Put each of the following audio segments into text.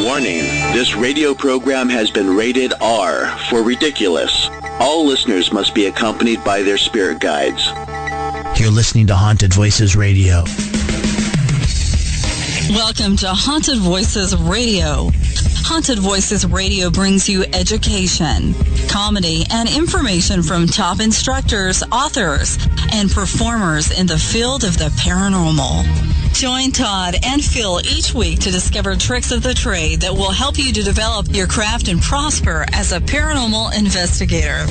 Warning, this radio program has been rated R for ridiculous. All listeners must be accompanied by their spirit guides. You're listening to Haunted Voices Radio. Welcome to Haunted Voices Radio. Haunted Voices Radio brings you education, comedy, and information from top instructors, authors, and performers in the field of the paranormal. Join Todd and Phil each week to discover tricks of the trade that will help you to develop your craft and prosper as a paranormal investigator.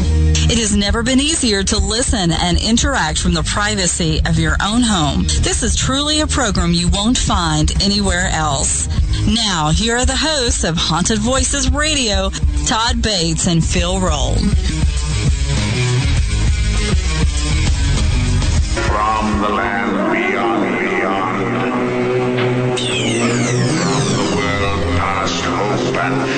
It has never been easier to listen and interact from the privacy of your own home. This is truly a program you won't find anywhere else. Now, here are the hosts of Haunted Voices Radio, Todd Bates and Phil Roll. From the land beyond, from the world past hope and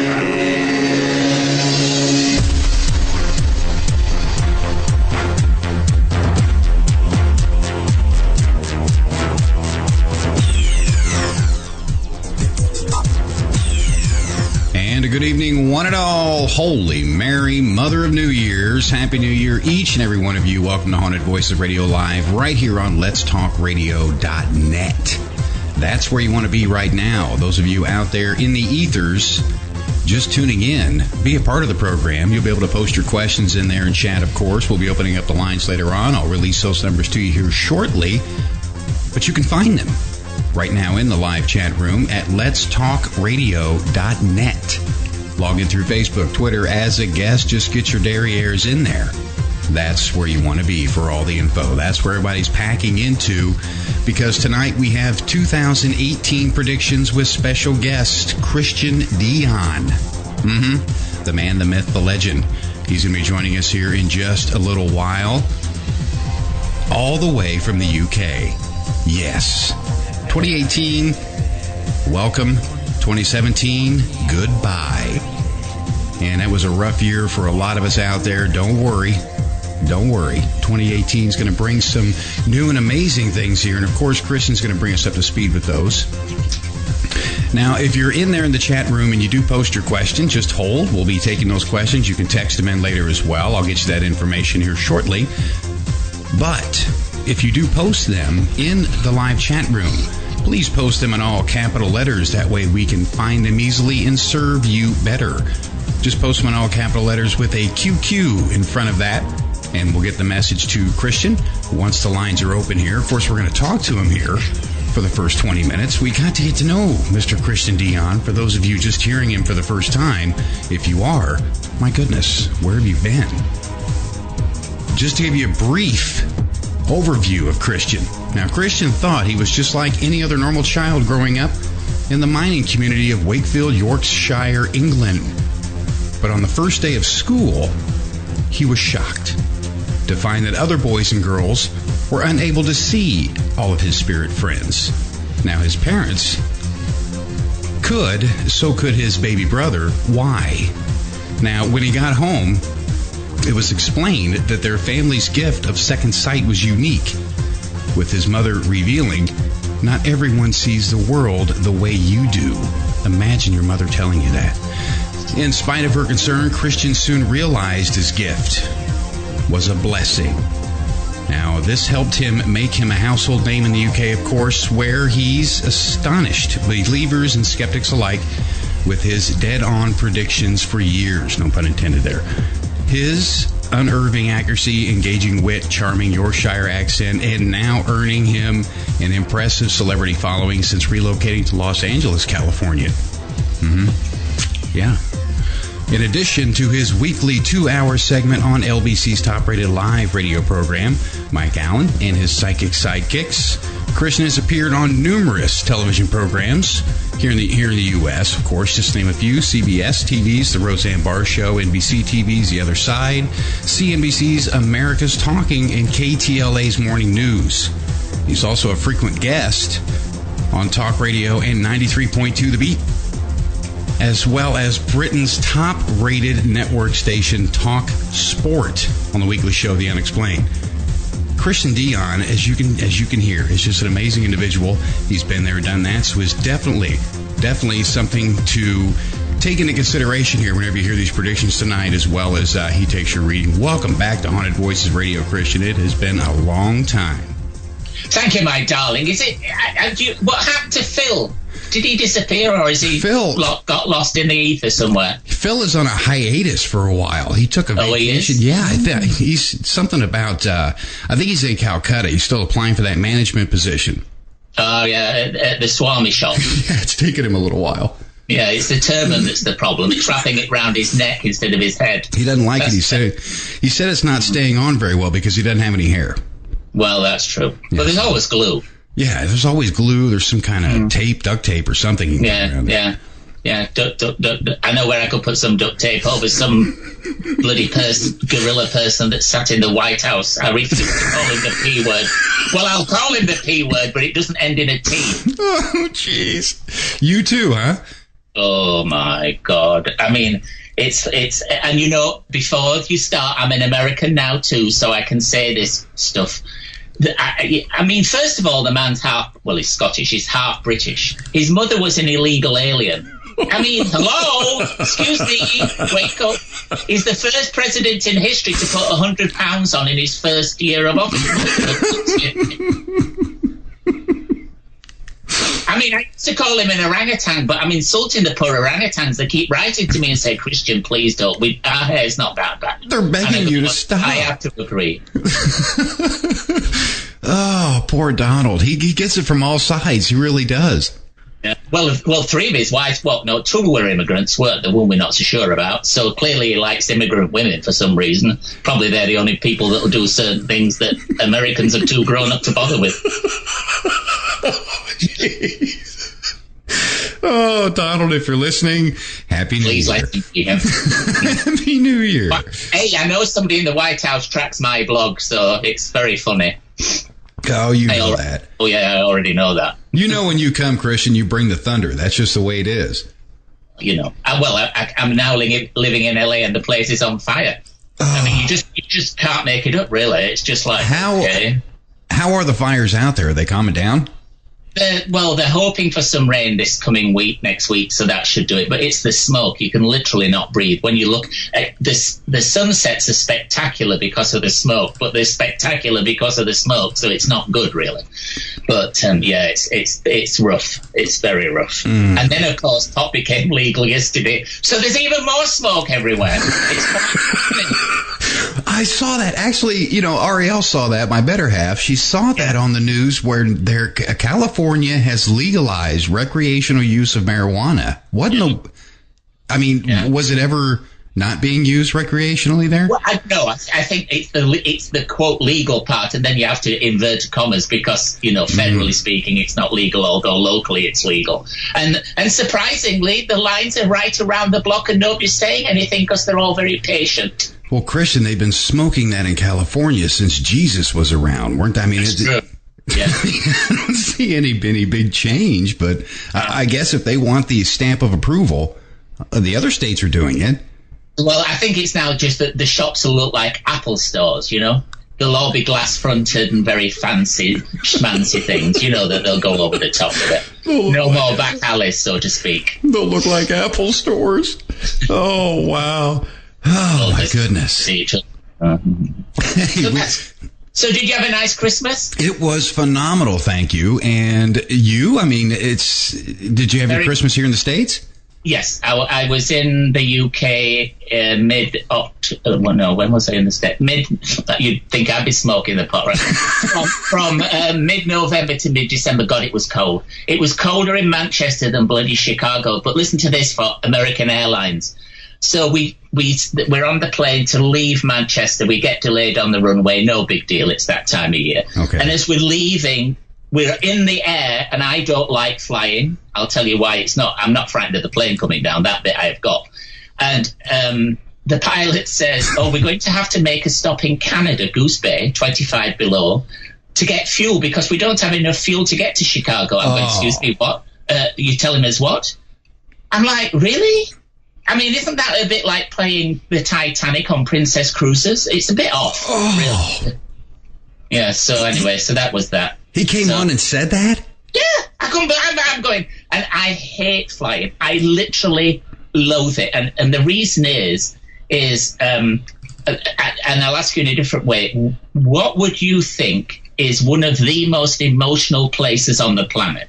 And a good evening, one and all. Holy Mary, Mother of New Year's. Happy New Year, each and every one of you. Welcome to Haunted Voices Radio Live, right here on letstalkradio.net. That's where you want to be right now. Those of you out there in the ethers, just tuning in, be a part of the program. You'll be able to post your questions in there and chat, of course. We'll be opening up the lines later on. I'll release those numbers to you here shortly. But you can find them right now in the live chat room at letstalkradio.net. Log in through Facebook, Twitter as a guest. Just get your derrieres in there. That's where you want to be for all the info. That's where everybody's packing into, because tonight we have 2018 predictions with special guest Christian Dion. The man, the myth, the legend. He's going to be joining us here in just a little while, all the way from the UK. Yes. 2018, welcome. 2017, goodbye. And that was a rough year for a lot of us out there. Don't worry. 2018 is going to bring some new and amazing things here. And, of course, Christian's going to bring us up to speed with those. Now, if you're in there in the chat room and you do post your question, just hold. We'll be taking those questions. You can text them in later as well. I'll get you that information here shortly. But if you do post them in the live chat room, please post them in all capital letters. That way we can find them easily and serve you better. Just post them in all capital letters with a QQ in front of that, and we'll get the message to Christian once the lines are open here. Of course, we're going to talk to him here for the first 20 minutes. We got to get to know Mr. Christian Dion. For those of you just hearing him for the first time, if you are, my goodness, where have you been? Just to give you a brief overview of Christian. Now, Christian thought he was just like any other normal child growing up in the mining community of Wakefield, Yorkshire, England. But on the first day of school, he was shocked to find that other boys and girls were unable to see all of his spirit friends. Now, his parents could, so could his baby brother. Why? Now, when he got home, it was explained that their family's gift of second sight was unique, with his mother revealing, "Not everyone sees the world the way you do." Imagine your mother telling you that. In spite of her concern, Christian soon realized his gift was a blessing. Now, this helped him make him a household name in the UK, of course, where he's astonished believers and skeptics alike with his dead-on predictions for years. No pun intended there. His unerring accuracy, engaging wit, charming Yorkshire accent, and now earning him an impressive celebrity following since relocating to Los Angeles, California. Yeah. In addition to his weekly 2-hour segment on LBC's top-rated live radio program, Mike Allen and his Psychic Sidekicks, Christian has appeared on numerous television programs here in the U.S., of course, just to name a few: CBS TV's The Roseanne Barr Show, NBC TV's The Other Side, CNBC's America's Talking, and KTLA's Morning News. He's also a frequent guest on talk radio and 93.2 The Beat, as well as Britain's top-rated network station, Talk Sport, on the weekly show The Unexplained. Christian Dion, as you can hear, is just an amazing individual. He's been there, done that, so is definitely definitely something to take into consideration here whenever you hear these predictions tonight, as well as he takes your reading. Welcome back to Haunted Voices Radio, Christian. It has been a long time. Thank you, my darling. What happened to Phil? Did he disappear, or is he got lost in the ether somewhere? Phil is on a hiatus for a while. He took a vacation. He is? Yeah, he's something about, I think he's in Calcutta. He's still applying for that management position. Oh, yeah, at the Swami shop. Yeah, it's taken him a little while. Yeah, it's the turban that's the problem. It's wrapping it round his neck instead of his head. He doesn't like it. He said it's not staying on very well because he doesn't have any hair. Well, that's true. Yeah. But there's always glue. Yeah, there's always glue. There's some kind of duct tape or something. Yeah. Duct. I know where I could put some duct tape over some bloody gorilla person that sat in the White House. I refuse to call him the P word. Well, I'll call him the P word, but it doesn't end in a T. Oh, jeez. You too, huh? Oh, my God. I mean, it's, and you know, before you start, I'm an American now too, so I can say this stuff. I mean, first of all, the man's he's Scottish, he's half British. His mother was an illegal alien. I mean, hello, excuse me, wake up. He's the first president in history to put £100 on in his first year of office. I mean, I used to call him an orangutan, but I'm insulting the poor orangutans. They keep writing to me and say, Christian, please don't. Our hair's not that bad. They're begging you to stop. I have to agree. Oh, poor Donald. He gets it from all sides. He really does. Yeah. Well, three of his wives, two were immigrants, weren't the one we're not so sure about. So clearly he likes immigrant women for some reason. Probably they're the only people that will do certain things that Americans are too grown up to bother with. Jeez. Oh, Donald, if you're listening, Happy New Year. Happy New Year. But, hey, I know somebody in the White House tracks my blog, so it's very funny. Oh, you know that. Oh, yeah, I already know that. You know when you come, Christian, you bring the thunder. That's just the way it is. You know. I'm now living in LA and the place is on fire. I mean, you just can't make it up, really. It's just like, how are the fires out there? Are they calming down? They're hoping for some rain this coming next week, so that should do it. But it's the smoke. You can literally not breathe. When you look at the sunsets are spectacular because of the smoke, but they're spectacular because of the smoke, so it's not good, really. But, it's rough. It's very rough. And then, of course, pot became legal yesterday, so there's even more smoke everywhere. I saw that. Actually, Ariel saw that, my better half. She saw that on the news where California has legalized recreational use of marijuana. Was it ever not being used recreationally there? Well, no, I think it's the quote legal part, and then you have to invert commas because, federally speaking, it's not legal, although locally it's legal. And surprisingly, the lines are right around the block and nobody's saying anything because they're all very patient. Well, Christian, they've been smoking that in California since Jesus was around, weren't they? I mean, it's true. Yeah. I don't see any big change, but I guess if they want the stamp of approval, the other states are doing it. Well, I think it's now just that the shops will look like Apple stores, They'll all be glass-fronted and very fancy, schmancy things, that they'll go over the top of it. No more back alleys, so to speak. They'll look like Apple stores. Oh, wow. Oh, my goodness. So did you have a nice Christmas? It was phenomenal, thank you. And you? I mean, did you have your Christmas here in the States? Yes, I was in the UK mid-October. When was I in the States? You'd think I'd be smoking the pot, right? from mid-November to mid-December. God, it was cold. It was colder in Manchester than bloody Chicago. But listen to this for American Airlines. So we're on the plane to leave Manchester. We get delayed on the runway. No big deal. It's that time of year. Okay. And as we're leaving, we're in the air, and I don't like flying. I'll tell you why. I'm not frightened of the plane coming down. That bit I have got. And the pilot says, we're going to have to make a stop in Canada, Goose Bay, 25 below, to get fuel because we don't have enough fuel to get to Chicago. I'm going, excuse me, what? You're telling us what? I'm like, really? I mean, isn't that a bit like playing the Titanic on Princess Cruises? It's a bit off, really. Yeah, so anyway, so that was that. He came on and said that? Yeah, I'm going. And I hate flying. I literally loathe it. And the reason is and I'll ask you in a different way, what would you think is one of the most emotional places on the planet?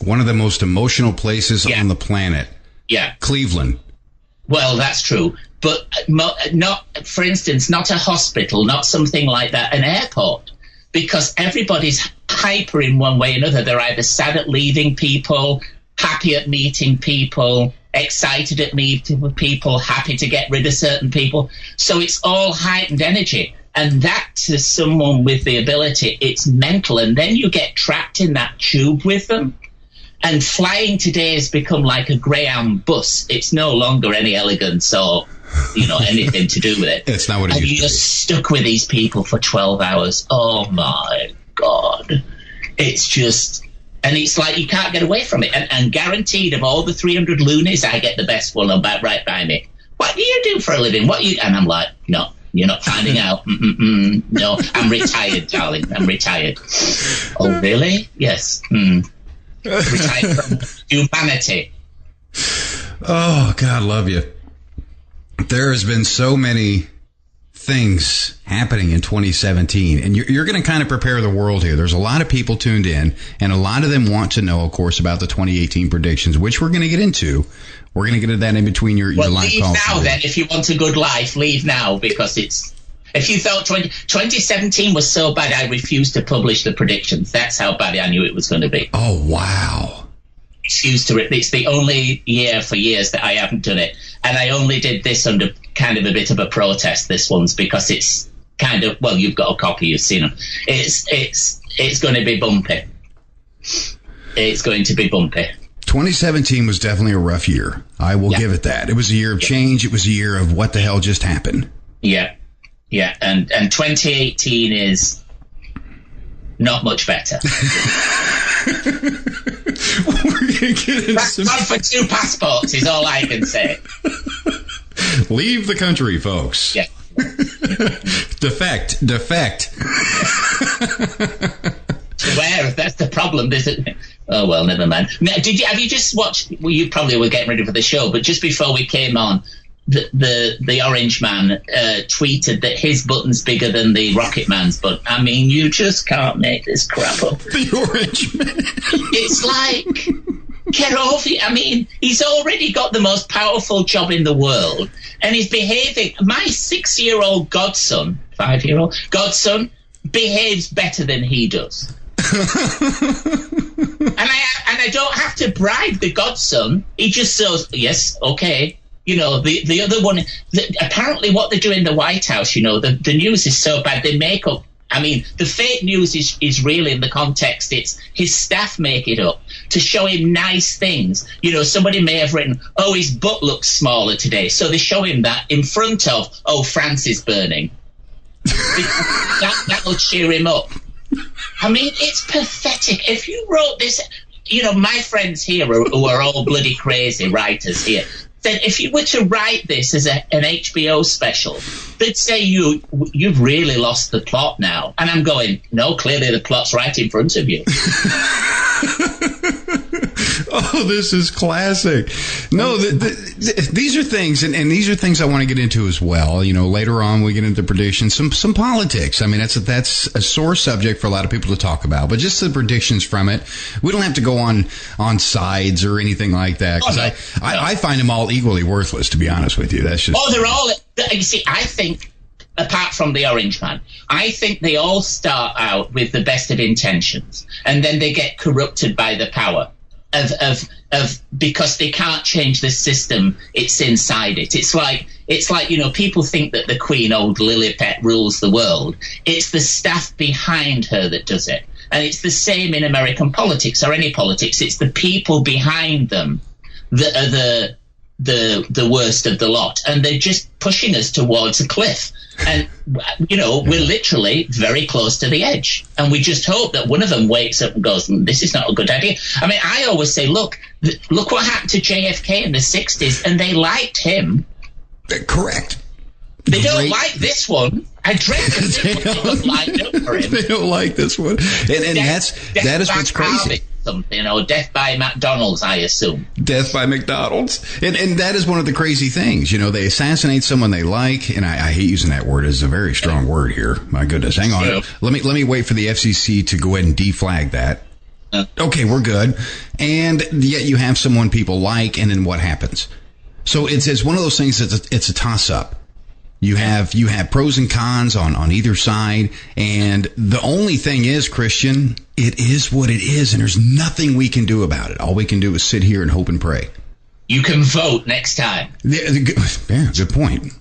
One of the most emotional places on the planet? Yeah. Cleveland. Well, that's true. But not, for instance, not a hospital, not something like that, an airport. Because everybody's hyper in one way or another. They're either sad at leaving people, happy at meeting people, excited at meeting people, happy to get rid of certain people. So it's all heightened energy. And that, to someone with the ability, it's mental. And then you get trapped in that tube with them. And flying today has become like a Greyhound bus. It's no longer any elegance or, anything to do with it. It's not what it is. And you're stuck with these people for 12 hours. Oh, my God. It's just... And it's like you can't get away from it. And guaranteed, of all the 300 loonies, I get the best one about right by me. What do you do for a living? And I'm like, no, you're not finding out. No, I'm retired, darling. I'm retired. Oh, really? Yes. Retired from humanity. Oh, God love you. There has been so many things happening in 2017, and you're going to kind of prepare the world here. There's a lot of people tuned in, and a lot of them want to know, of course, about the 2018 predictions, which we're going to get into. We're going to get into that in between your live calls. Leave now, then. If you want a good life, leave now, because if you thought 2017 was so bad, I refused to publish the predictions. That's how bad I knew it was going to be. Oh, wow. It's the only year for years that I haven't done it. And I only did this under kind of a bit of a protest, this one's, because it's kind of, well, you've got a copy, you've seen them. It's going to be bumpy. It's going to be bumpy. 2017 was definitely a rough year. I will give it that. It was a year of change. It was a year of what the hell just happened. Yeah. Yeah. And 2018 is not much better. Run for 2 passports is all I can say. Leave the country, folks. Yeah. Defect. Where? That's the problem. Oh, well, never mind. Now, have you just watched? Well, you probably were getting ready for the show, but just before we came on, the Orange Man tweeted that his button's bigger than the Rocket Man's button. I mean, you just can't make this crap up. The Orange Man. It's like, get over it. I mean, he's already got the most powerful job in the world, and he's behaving. My 6-year-old godson, 5-year-old godson, behaves better than he does. and I don't have to bribe the godson. He just says, yes, okay. The other one, apparently what they do in the White House, the news is so bad, they make up. I mean, the fake news is real in the context. It's his staff make it up to show him nice things. Somebody may have written, oh, his butt looks smaller today. So they show him that in front of, oh, France is burning. That'll cheer him up. I mean, it's pathetic. If you wrote this, my friends here who are all bloody crazy writers here, said if you were to write this as an HBO special, they'd say you've really lost the plot now. And I'm going, no, clearly the plot's right in front of you. Oh, this is classic. No, these are things, and these are things I want to get into as well. Later on we get into predictions, some politics. I mean, that's a sore subject for a lot of people to talk about. But just the predictions from it, we don't have to go on sides or anything like that, because I find them all equally worthless, to be honest with you. That's just. Oh, they're all. You see, I think, apart from the Orange Man, I think they all start out with the best of intentions, and then they get corrupted by the power of because they can't change the system. It's inside it. It's like people think that the Queen, old Lilliput, rules the world. It's the staff behind her that does it, and it's the same in American politics or any politics. It's the people behind them that are the worst of the lot, and they're just pushing us towards a cliff. And we're literally very close to the edge, and we just hope that one of them wakes up and goes, this is not a good idea. I mean, I always say, look what happened to JFK in the 60s, and they liked him. Correct. They don't like this one. I dread to think what they don't like for him. They don't like this one, and that is what's crazy. something, or death by McDonald's, I assume. Death by McDonald's. And that is one of the crazy things. You know, they assassinate someone they like, and I hate using that word. It's a very strong word here. My goodness. Hang on. Let me wait for the FCC to go ahead and deflag that. Okay, we're good. And yet you have someone people like, and then what happens? So it's one of those things that's it's a toss-up. You have pros and cons on either side, and the only thing is, Christian, it is what it is, and there's nothing we can do about it. All we can do is sit here and hope and pray. You can vote next time. Yeah, good point.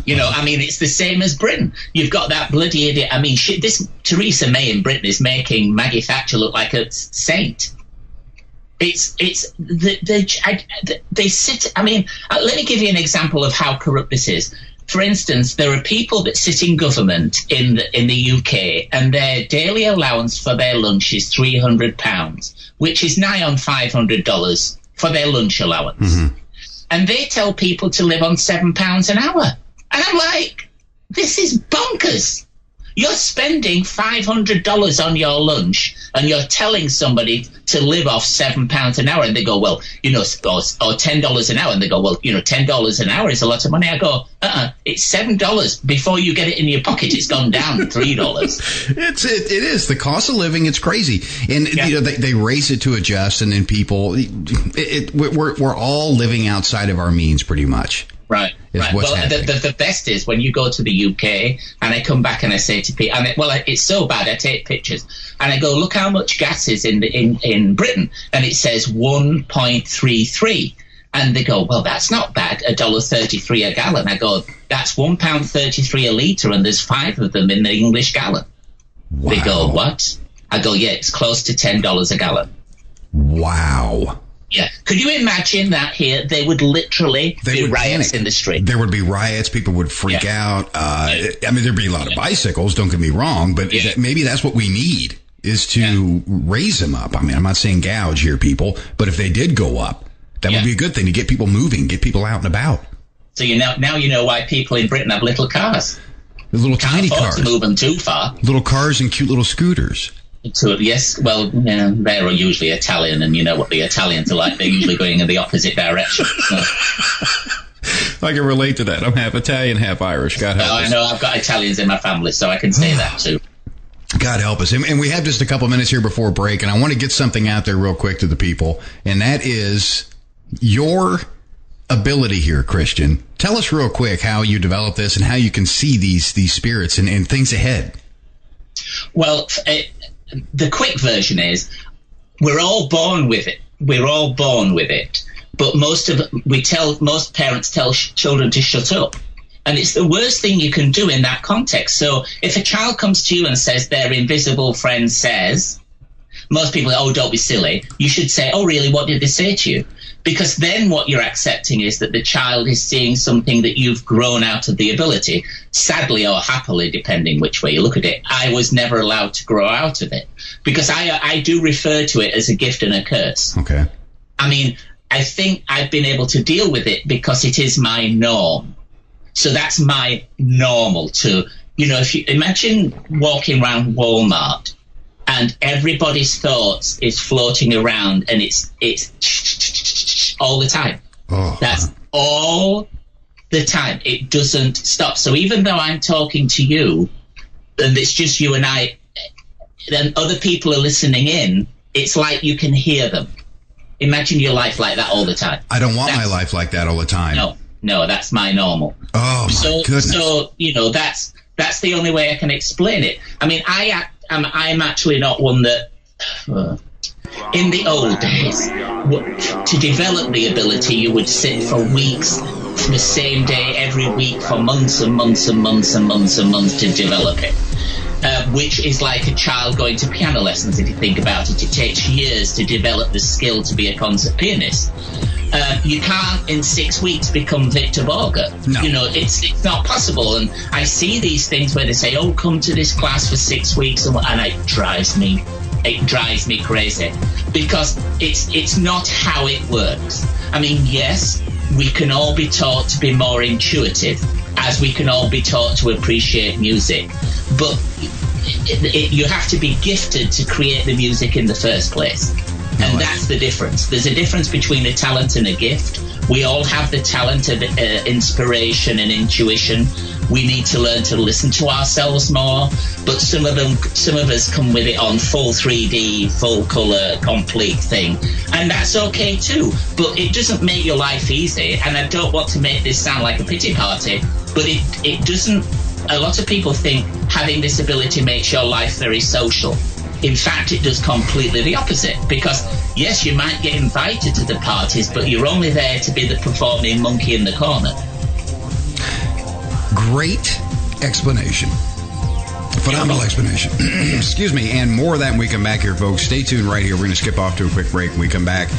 You know, I mean, it's the same as Britain. You've got that bloody idiot. I mean, this Theresa May in Britain is making Maggie Thatcher look like a saint. They sit. I mean, let me give you an example of how corrupt this is. For instance, there are people that sit in government in the UK, and their daily allowance for their lunch is £300, which is nigh on $500 for their lunch allowance. Mm-hmm. And they tell people to live on £7 an hour. And I'm like, this is bonkers. You're spending $500 on your lunch, and you're telling somebody to live off £7 an hour, and they go, well, you know, or $10 an hour, and they go, well, you know, $10 an hour is a lot of money. I go, it's $7. Before you get it in your pocket, it's gone down $3. It is the cost of living. It's crazy, and you know they raise it to adjust, and then people, we're all living outside of our means, pretty much. Right. Well, the best is when you go to the UK, and I come back and I say to people, it's so bad, I take pictures, and I go, look how much gas is in Britain, and it says 1.33, and they go, well, that's not bad, $1.33 a gallon. I go, that's £1.33 a litre, and there's 5 of them in the English gallon. Wow. They go, what? I go, yeah, it's close to $10 a gallon. Wow. Yeah. Could you imagine that here? They would literally be riots in the street. There would be riots. People would freak out. I mean, there'd be a lot of bicycles, don't get me wrong, but maybe that's what we need is to raise them up. I mean, I'm not saying gouge here, people, but if they did go up, that would be a good thing to get people moving, get people out and about. So now you know why people in Britain have little cars. The little tiny cars. To move them too far. Little cars and cute little scooters. Yes, well, they're usually Italian, and you know what the Italians are like. They're usually going in the opposite direction. So. I can relate to that. I'm half Italian, half Irish. God help us. I know I've got Italians in my family, so I can say that too. God help us. And we have just a couple minutes here before break, and I want to get something out there real quick to the people, and that is your ability here, Christian. Tell us real quick how you develop this and how you can see these spirits and things ahead. Well, the quick version is we're all born with it. We're all born with it. But most parents tell children to shut up. And it's the worst thing you can do in that context. So if a child comes to you and says their invisible friend says, most people, oh, don't be silly. You should say, oh, really, what did they say to you? Because then what you're accepting is that the child is seeing something that you've grown out of the ability. Sadly or happily, depending which way you look at it, I was never allowed to grow out of it. Because I do refer to it as a gift and a curse. Okay. I mean, I think I've been able to deal with it because it is my norm. So that's my normal to, if you imagine walking around Walmart and everybody's thoughts is floating around and it's all the time. Oh. That's all the time. It doesn't stop. So even though I'm talking to you and it's just you and I, then other people are listening in, it's like you can hear them. Imagine your life like that all the time. I don't want my life like that all the time. No, that's my normal. Oh, my goodness. So, that's the only way I can explain it. I mean, I'm actually not one that... in the old days, to develop the ability, you would sit for weeks, the same day, every week, for months and months and months and months and months to develop it. Which is like a child going to piano lessons, if you think about it. It takes years to develop the skill to be a concert pianist. You can't in 6 weeks become Victor Borger. No. It's not possible. And I see these things where they say, oh, come to this class for 6 weeks, and it drives me crazy, because it's not how it works. I mean, yes, we can all be taught to be more intuitive, as we can all be taught to appreciate music, but you have to be gifted to create the music in the first place. And that's the difference. There's a difference between a talent and a gift. We all have the talent of inspiration and intuition. We need to learn to listen to ourselves more, but some of us come with it on full 3D, full color, complete thing, and that's okay too. But it doesn't make your life easy, and I don't want to make this sound like a pity party, but it doesn't. A lot of people think having this ability makes your life very social. In fact, it does completely the opposite, because yes, you might get invited to the parties, but you're only there to be the performing monkey in the corner. Great explanation. Phenomenal explanation. Excuse me. And more of that when we come back here, folks. Stay tuned right here. We're going to skip off to a quick break when we come back.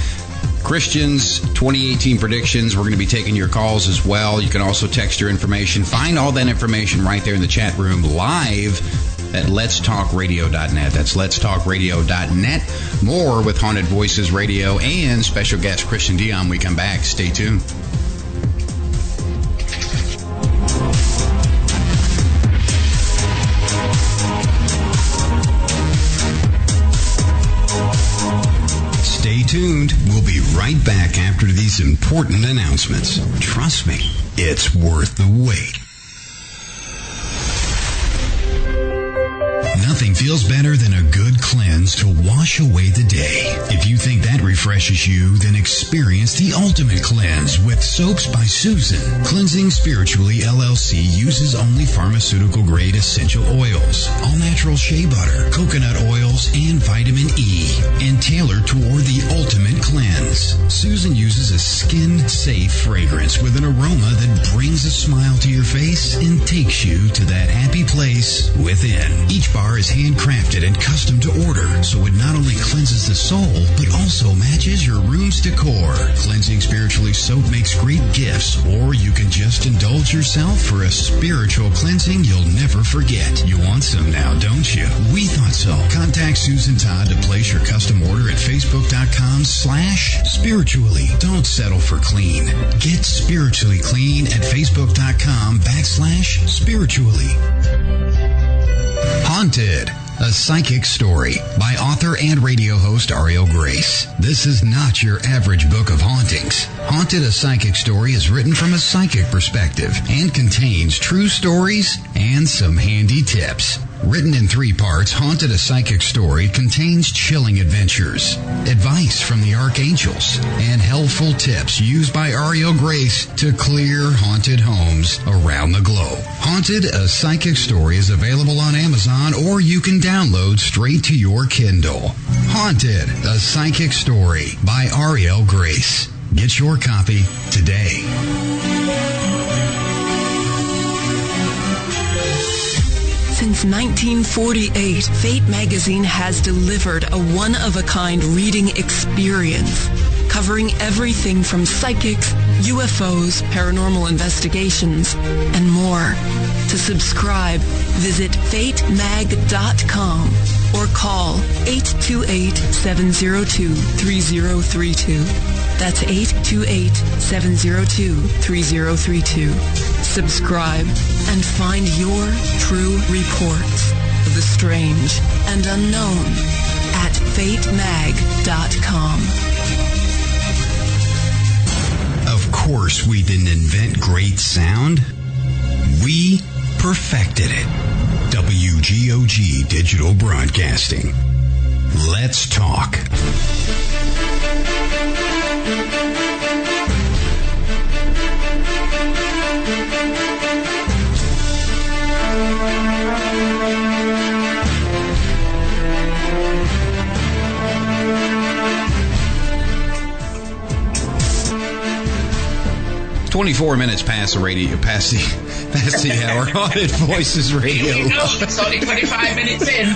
Christian's 2018 predictions. We're going to be taking your calls as well. You can also text your information. Find all that information right there in the chat room live at letstalkradio.net. That's letstalkradio.net. More with Haunted Voices Radio and special guest Christian Dion when we come back. Stay tuned. Stay tuned. We'll be right back after these important announcements. Trust me, it's worth the wait. Nothing feels better than a good cleanse to wash away the day. If you think that refreshes you, then experience the ultimate cleanse with Soaps by Susan. Cleansing Spiritually LLC uses only pharmaceutical-grade essential oils, all-natural shea butter, coconut oils, and vitamin E, and tailored toward the ultimate cleanse. Susan uses a skin-safe fragrance with an aroma that brings a smile to your face and takes you to that happy place within. Each bar is handcrafted and custom to order, so it not only cleanses the soul, but also matches your room's decor. Cleansing Spiritually soap makes great gifts, or you can just indulge yourself for a spiritual cleansing you'll never forget. You want some now, don't you? We thought so. Contact Susan Todd to place your custom order at facebook.com/spiritually. Don't settle for clean. Get spiritually clean at facebook.com/spiritually. Haunted, a psychic story by author and radio host Ariel Grace. This is not your average book of hauntings. Haunted, a psychic story is written from a psychic perspective and contains true stories and some handy tips. Written in 3 parts, Haunted, a Psychic Story contains chilling adventures, advice from the archangels, and helpful tips used by Ariel Grace to clear haunted homes around the globe. Haunted, a Psychic Story is available on Amazon, or you can download straight to your Kindle. Haunted, a Psychic Story by Ariel Grace. Get your copy today. Since 1948, Fate magazine has delivered a one-of-a-kind reading experience, covering everything from psychics, UFOs, paranormal investigations, and more. To subscribe, visit fatemag.com or call 828-702-3032. That's 828-702-3032. Subscribe and find your true reports of the strange and unknown at fatemag.com. Of course, we didn't invent great sound. We perfected it. WGOG Digital Broadcasting. Let's talk. "24 minutes past the radio, past the hour." Haunted Voices Radio. You know, it's only 25 minutes in.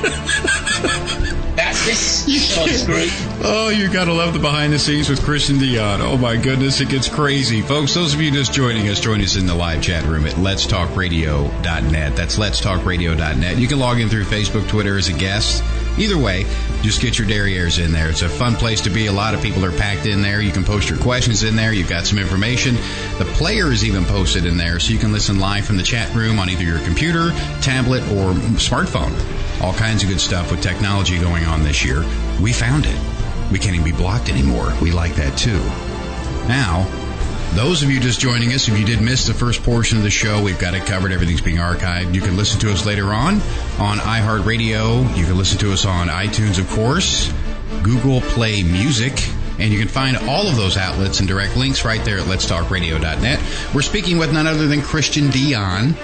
That's this short group. Oh, you gotta love the behind the scenes with Christian Dion. Oh my goodness, it gets crazy, folks. Those of you just join us in the live chat room at letstalkradio.net. That's letstalkradio.net. You can log in through Facebook, Twitter as a guest. Either way, just get your derrieres in there. It's a fun place to be. A lot of people are packed in there. You can post your questions in there. You've got some information. The player is even posted in there, so you can listen live from the chat room on either your computer, tablet, or smartphone. All kinds of good stuff with technology going on this year. We found it. We can't even be blocked anymore. We like that too. Now, those of you just joining us, if you did miss the first portion of the show, we've got it covered. Everything's being archived. You can listen to us later on iHeartRadio. You can listen to us on iTunes, of course, Google Play Music, and you can find all of those outlets and direct links right there at letstalkradio.net. We're speaking with none other than Christian Dion,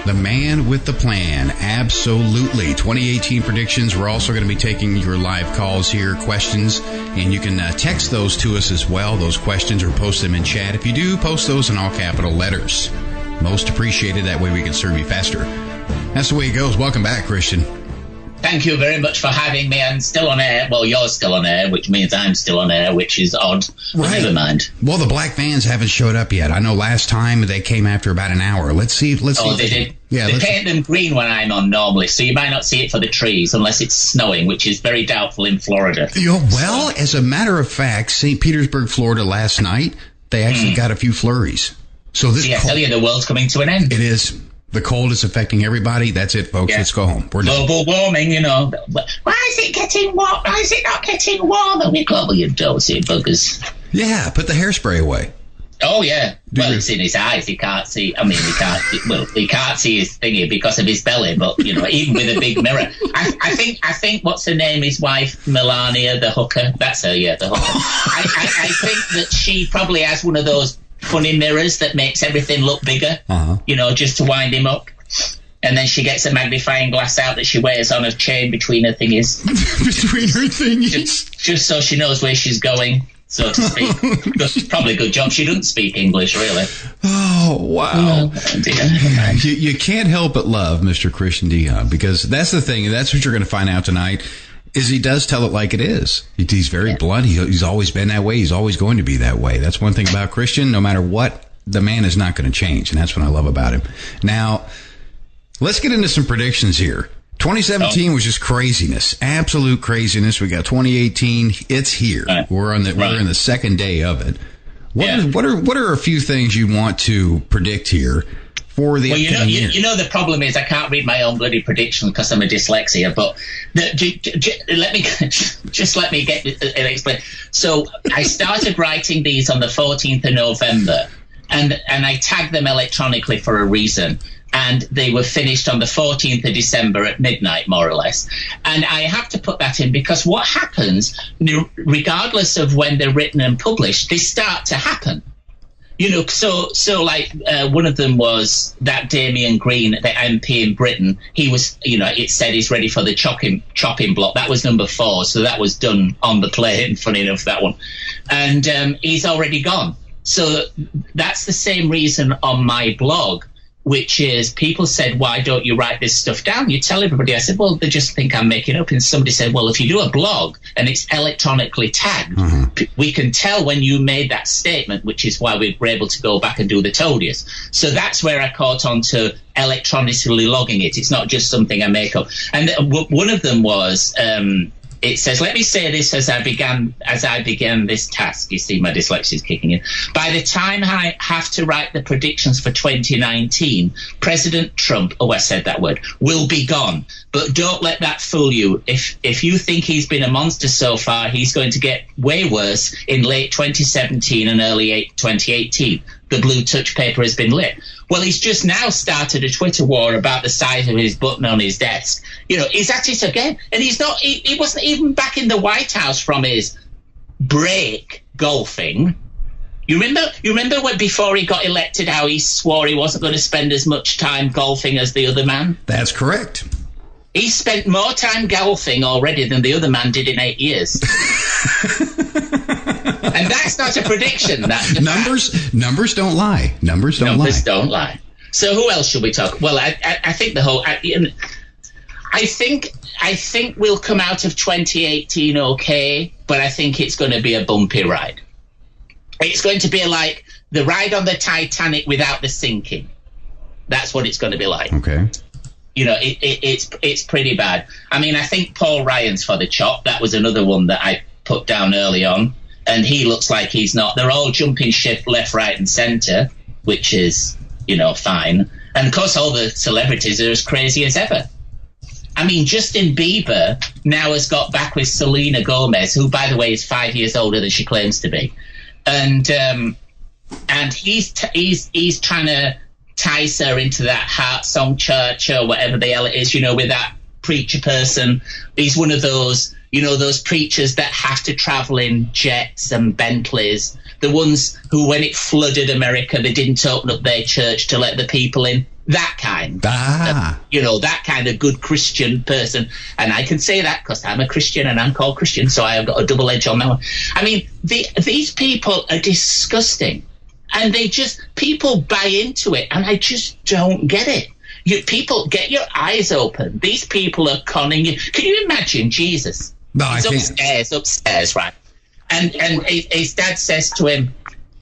the man with the plan. Absolutely. 2018 predictions. We're also going to be taking your live calls here, questions, and you can text those to us as well, those questions, or post them in chat. If you do, post those in all capital letters. Most appreciated. That way we can serve you faster. That's the way it goes. Welcome back, Christian. Thank you very much for having me. I'm still on air. Well, you're still on air, which means I'm still on air, which is odd. But right. Never mind. Well, the black vans haven't showed up yet. I know last time they came after about an hour. Let's see. Oh, they did? Yeah, they paint them green when I'm on normally, so you might not see it for the trees unless it's snowing, which is very doubtful in Florida. Well, as a matter of fact, St. Petersburg, Florida, last night, they actually got a few flurries. So this I tell you, the world's coming to an end. It is. The cold is affecting everybody. That's it, folks. Yeah. Let's go home. We're done. Global warming, you know. Why is it getting warm? Why is it not getting warmer with global? You don't see buggers. Yeah, put the hairspray away. Oh, yeah. Well, it's in his eyes. He can't see. I mean, he can't see his thingy because of his belly, but, you know, even with a big mirror. I think what's her name? His wife, Melania, the hooker. That's her, yeah, the hooker. I think that she probably has one of those funny mirrors that makes everything look bigger, you know, just to wind him up. And then she gets a magnifying glass out that she wears on her chain between her thingies. Between her thingies? Just so she knows where she's going, so to speak. Probably a good job she doesn't speak English, really. Oh, wow. Oh, dear. You can't help but love Mr. Christian Dion, because that's the thing, and that's what you're going to find out tonight, is he does tell it like it is. He's very blunt. He's always been that way. He's always going to be that way. That's one thing about Christian. No matter what, the man is not going to change, and that's what I love about him. Now, let's get into some predictions here. 2017 was just craziness, absolute craziness. We got 2018. It's here. Right. We're in the second day of it. What are a few things you want to predict here for the upcoming year? You know, the problem is I can't read my own bloody prediction because I'm a dyslexia. But let me explain. So I started writing these on the 14th of November, and I tagged them electronically for a reason. And they were finished on the 14th of December at midnight, more or less. And I have to put that in because what happens, regardless of when they're written and published, they start to happen. You know, so like one of them was that Damien Green, the MP in Britain. He was, you know, it said he's ready for the chopping block. That was number 4, so that was done on the plane. Funny enough, that one, and he's already gone. So that's the same reason on my blog, which is people said, why don't you write this stuff down? You tell everybody. I said, well, they just think I'm making up. And somebody said, well, if you do a blog and it's electronically tagged, we can tell when you made that statement, which is why we were able to go back and do the Toadies. So that's where I caught on to electronically logging it. It's not just something I make up. And one of them was, it says, let me say this as I began this task. You see, my dyslexia is kicking in. By the time I have to write the predictions for 2019, President Trump, I said that word, will be gone. But don't let that fool you. If you think he's been a monster so far, he's going to get way worse in late 2017 and early 2018. The blue touch paper has been lit. Well, he's just now started a Twitter war about the size of his button on his desk. You know, he's at it again. And he wasn't even back in the White House from his break golfing. You remember when before he got elected how he swore he wasn't going to spend as much time golfing as the other man? That's correct. He spent more time golfing already than the other man did in 8 years. And that's not a prediction. That's numbers don't lie. Numbers don't lie. So who else should we talk? Well, I think I think we'll come out of 2018 okay, but I think it's going to be a bumpy ride. It's going to be like the ride on the Titanic without the sinking. That's what it's going to be like. Okay. You know, it's pretty bad. I mean, I think Paul Ryan's for the chop. That was another one that I put down early on. And he looks like he's not. They're all jumping ship left, right, and centre, which is, you know, fine. And, of course, all the celebrities are as crazy as ever. I mean, Justin Bieber now has got back with Selena Gomez, who, by the way, is 5 years older than she claims to be, and he's trying to ties her into that Heart Song Church or whatever the hell it is, with that preacher person. He's one of those, those preachers that have to travel in jets and Bentleys, the ones who, when it flooded America, they didn't open up their church to let the people in. That kind, that kind of good Christian person. And I can say that because I'm a Christian and I'm called Christian, so I have got a double edge on that one. I mean, these people are disgusting. And people buy into it, and I just don't get it. People, get your eyes open. These people are conning you. Can you imagine Jesus? No, He's upstairs, right? And his dad says to him,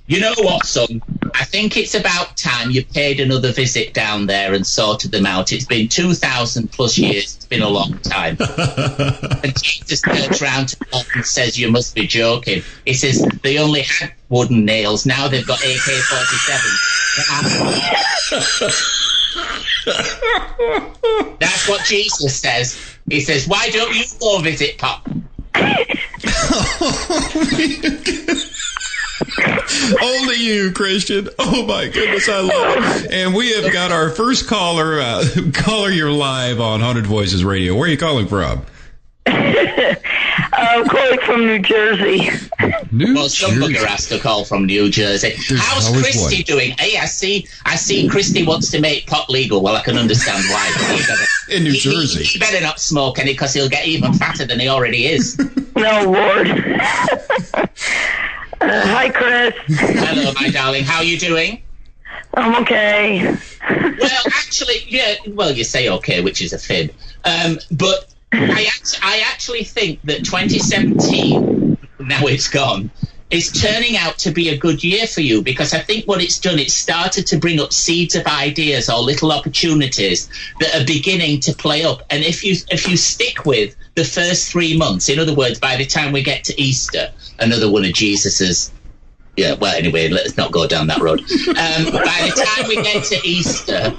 "You know what, son? I think it's about time you paid another visit down there and sorted them out. It's been 2,000 plus years. It's been a long time." And Jesus turns around to God and says, "You must be joking." He says, "They only had wooden nails. Now they've got AK-47. That's what Jesus says. He says, "Why don't you go visit Pop?" Only you, Christian. Oh my goodness, I love it. And we have got our first caller. Caller, you're live on Haunted Voices Radio. Where are you calling from? I'm calling from New Jersey. Some bugger has to call from New Jersey. How's Christy doing? Hey, I see Christy wants to make pot legal. Well, I can understand why. In New Jersey. He better not smoke any, because he'll get even fatter than he already is. No, Lord. Hi, Chris. Hello, my darling. How are you doing? I'm okay. Well, actually, yeah. Well, you say okay, which is a fib. But I actually think that 2017, now it's gone, is turning out to be a good year for you, because I think what it's done, it's started to bring up seeds of ideas or little opportunities that are beginning to play up. And if you stick with the first 3 months, in other words, by the time we get to Easter, another one of Jesus's, yeah, well, anyway, let's not go down that road. By the time we get to Easter,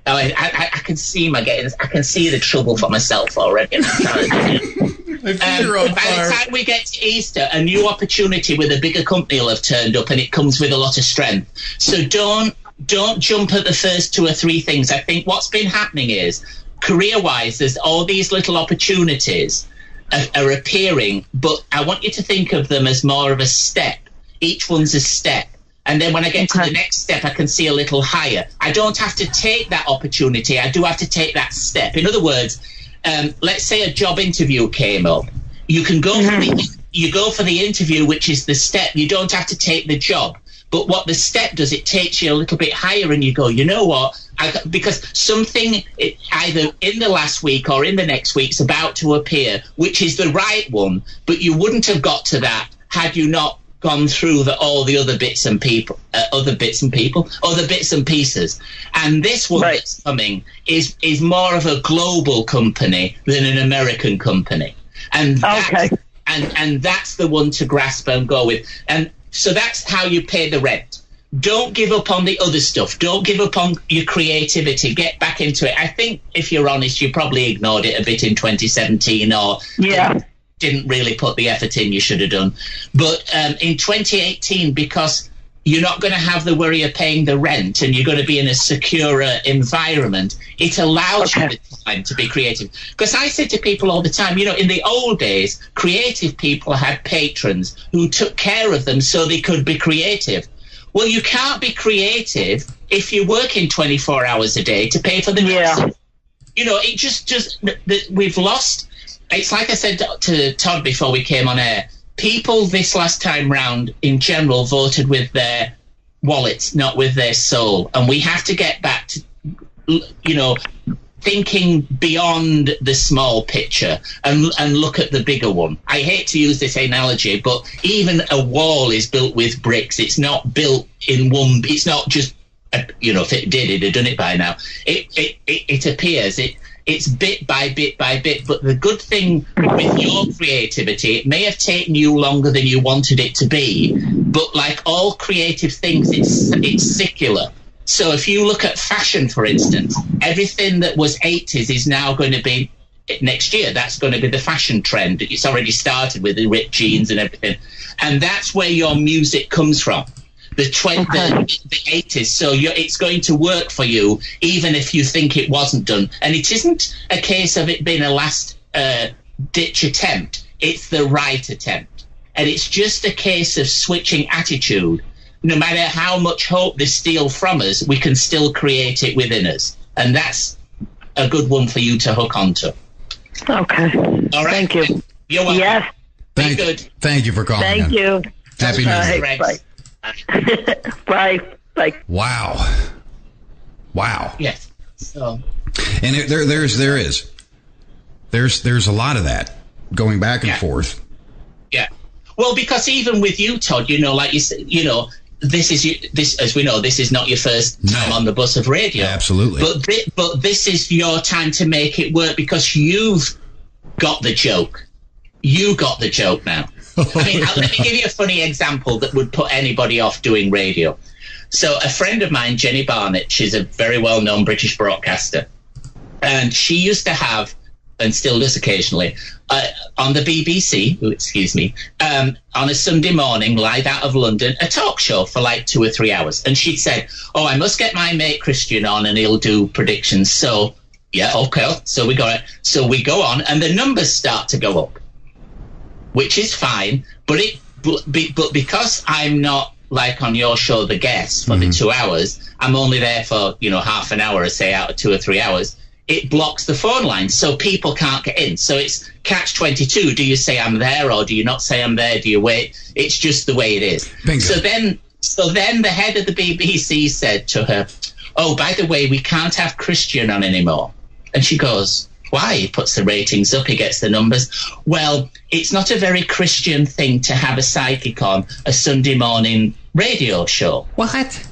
I can see I can see the trouble for myself already. By the time we get to Easter, a new opportunity with a bigger company will have turned up, and it comes with a lot of strength. So don't jump at the first 2 or 3 things. I think what's been happening is, career-wise, there's all these little opportunities are appearing, but I want you to think of them as more of a step. Each one's a step. And then when I get to the next step, I can see a little higher. I don't have to take that opportunity. I do have to take that step. In other words, let's say a job interview came up. You can go for the interview, which is the step. You don't have to take the job. But what the step does, it takes you a little bit higher, and you go, you know what? Because something either in the last week or in the next week's about to appear, which is the right one, but you wouldn't have got to that had you not gone through all the other bits and pieces. And this one that's coming is more of a global company than an American company. And that's the one to grasp and go with. And so that's how you pay the rent. Don't give up on the other stuff. Don't give up on your creativity. Get back into it. I think, if you're honest, you probably ignored it a bit in 2017 or didn't really put the effort in you should have done. But in 2018, because you're not going to have the worry of paying the rent and you're going to be in a secure environment, it allows you the time to be creative. Because I say to people all the time, in the old days, creative people had patrons who took care of them so they could be creative. Well, you can't be creative if you're working 24 hours a day to pay for the bills. It just we've lost. It's like I said to Todd before we came on air. People this last time round, in general, voted with their wallets, not with their soul. And we have to get back to, thinking beyond the small picture and look at the bigger one. I hate to use this analogy, but even a wall is built with bricks. It's not built in one. It's not just, if it did, it'd have done it by now. It appears. It's bit by bit by bit. But the good thing with your creativity, it may have taken you longer than you wanted it to be, but like all creative things, it's secular. So if you look at fashion, for instance, everything that was 80s is now going to be next year. That's going to be the fashion trend. It's already started with the ripped jeans and everything. And that's where your music comes from. The 80s. So it's going to work for you, even if you think it wasn't done. And it isn't a case of it being a last ditch attempt. It's the right attempt. And it's just a case of switching attitude. No matter how much hope they steal from us, we can still create it within us. And that's a good one for you to hook onto. Okay. All right. Thank you. You're welcome. Yes. Be good. Thank you for calling. Thank you. Happy New Year. Bye. Bye. Bye. Wow. Yes. So. And there's a lot of that going back and forth. Yeah. Well, because even with you, Todd, like you said, this, as we know, this is not your first time on the bus of radio. Absolutely. But this is your time to make it work because you've got the joke. You got the joke now. I mean, let me give you a funny example that would put anybody off doing radio. So a friend of mine, Jenny Barnett, she's a very well-known British broadcaster. And she used to have, and still does occasionally, on the BBC, on a Sunday morning, live out of London, a talk show for like 2 or 3 hours. And she'd said, I must get my mate Christian on and he'll do predictions. So, yeah, okay. So we got it. So we go on and the numbers start to go up, which is fine. But because I'm not like on your show, the guest for the 2 hours, I'm only there for, half an hour, say, out of 2 or 3 hours. It blocks the phone line, so people can't get in. So it's catch-22. Do you say I'm there, or do you not say I'm there? Do you wait? It's just the way it is. Bingo. So then the head of the BBC said to her, by the way, we can't have Christian on anymore. And she goes, why? He puts the ratings up, he gets the numbers. Well, it's not a very Christian thing to have a psychic on a Sunday morning radio show. What?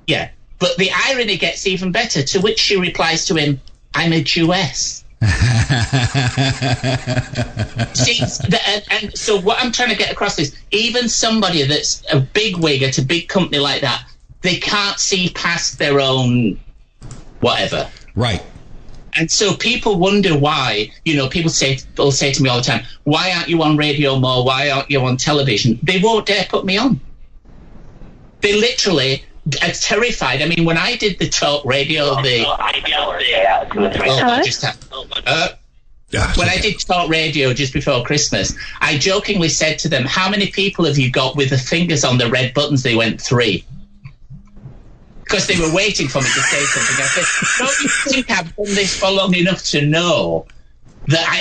Yeah. But the irony gets even better, to which she replies to him, I'm a Jewess. See, and so what I'm trying to get across is, even somebody that's a big wig at a big company like that, they can't see past their own whatever. Right. And so people wonder why, they'll say to me all the time, why aren't you on radio more? Why aren't you on television? They won't dare put me on. They literally are terrified. I mean, when I did the talk radio, when I did talk radio just before Christmas, I jokingly said to them, how many people have you got with the fingers on the red buttons? They went 3. Because they were waiting for me to say something. I said, don't you think I've done this for long enough to know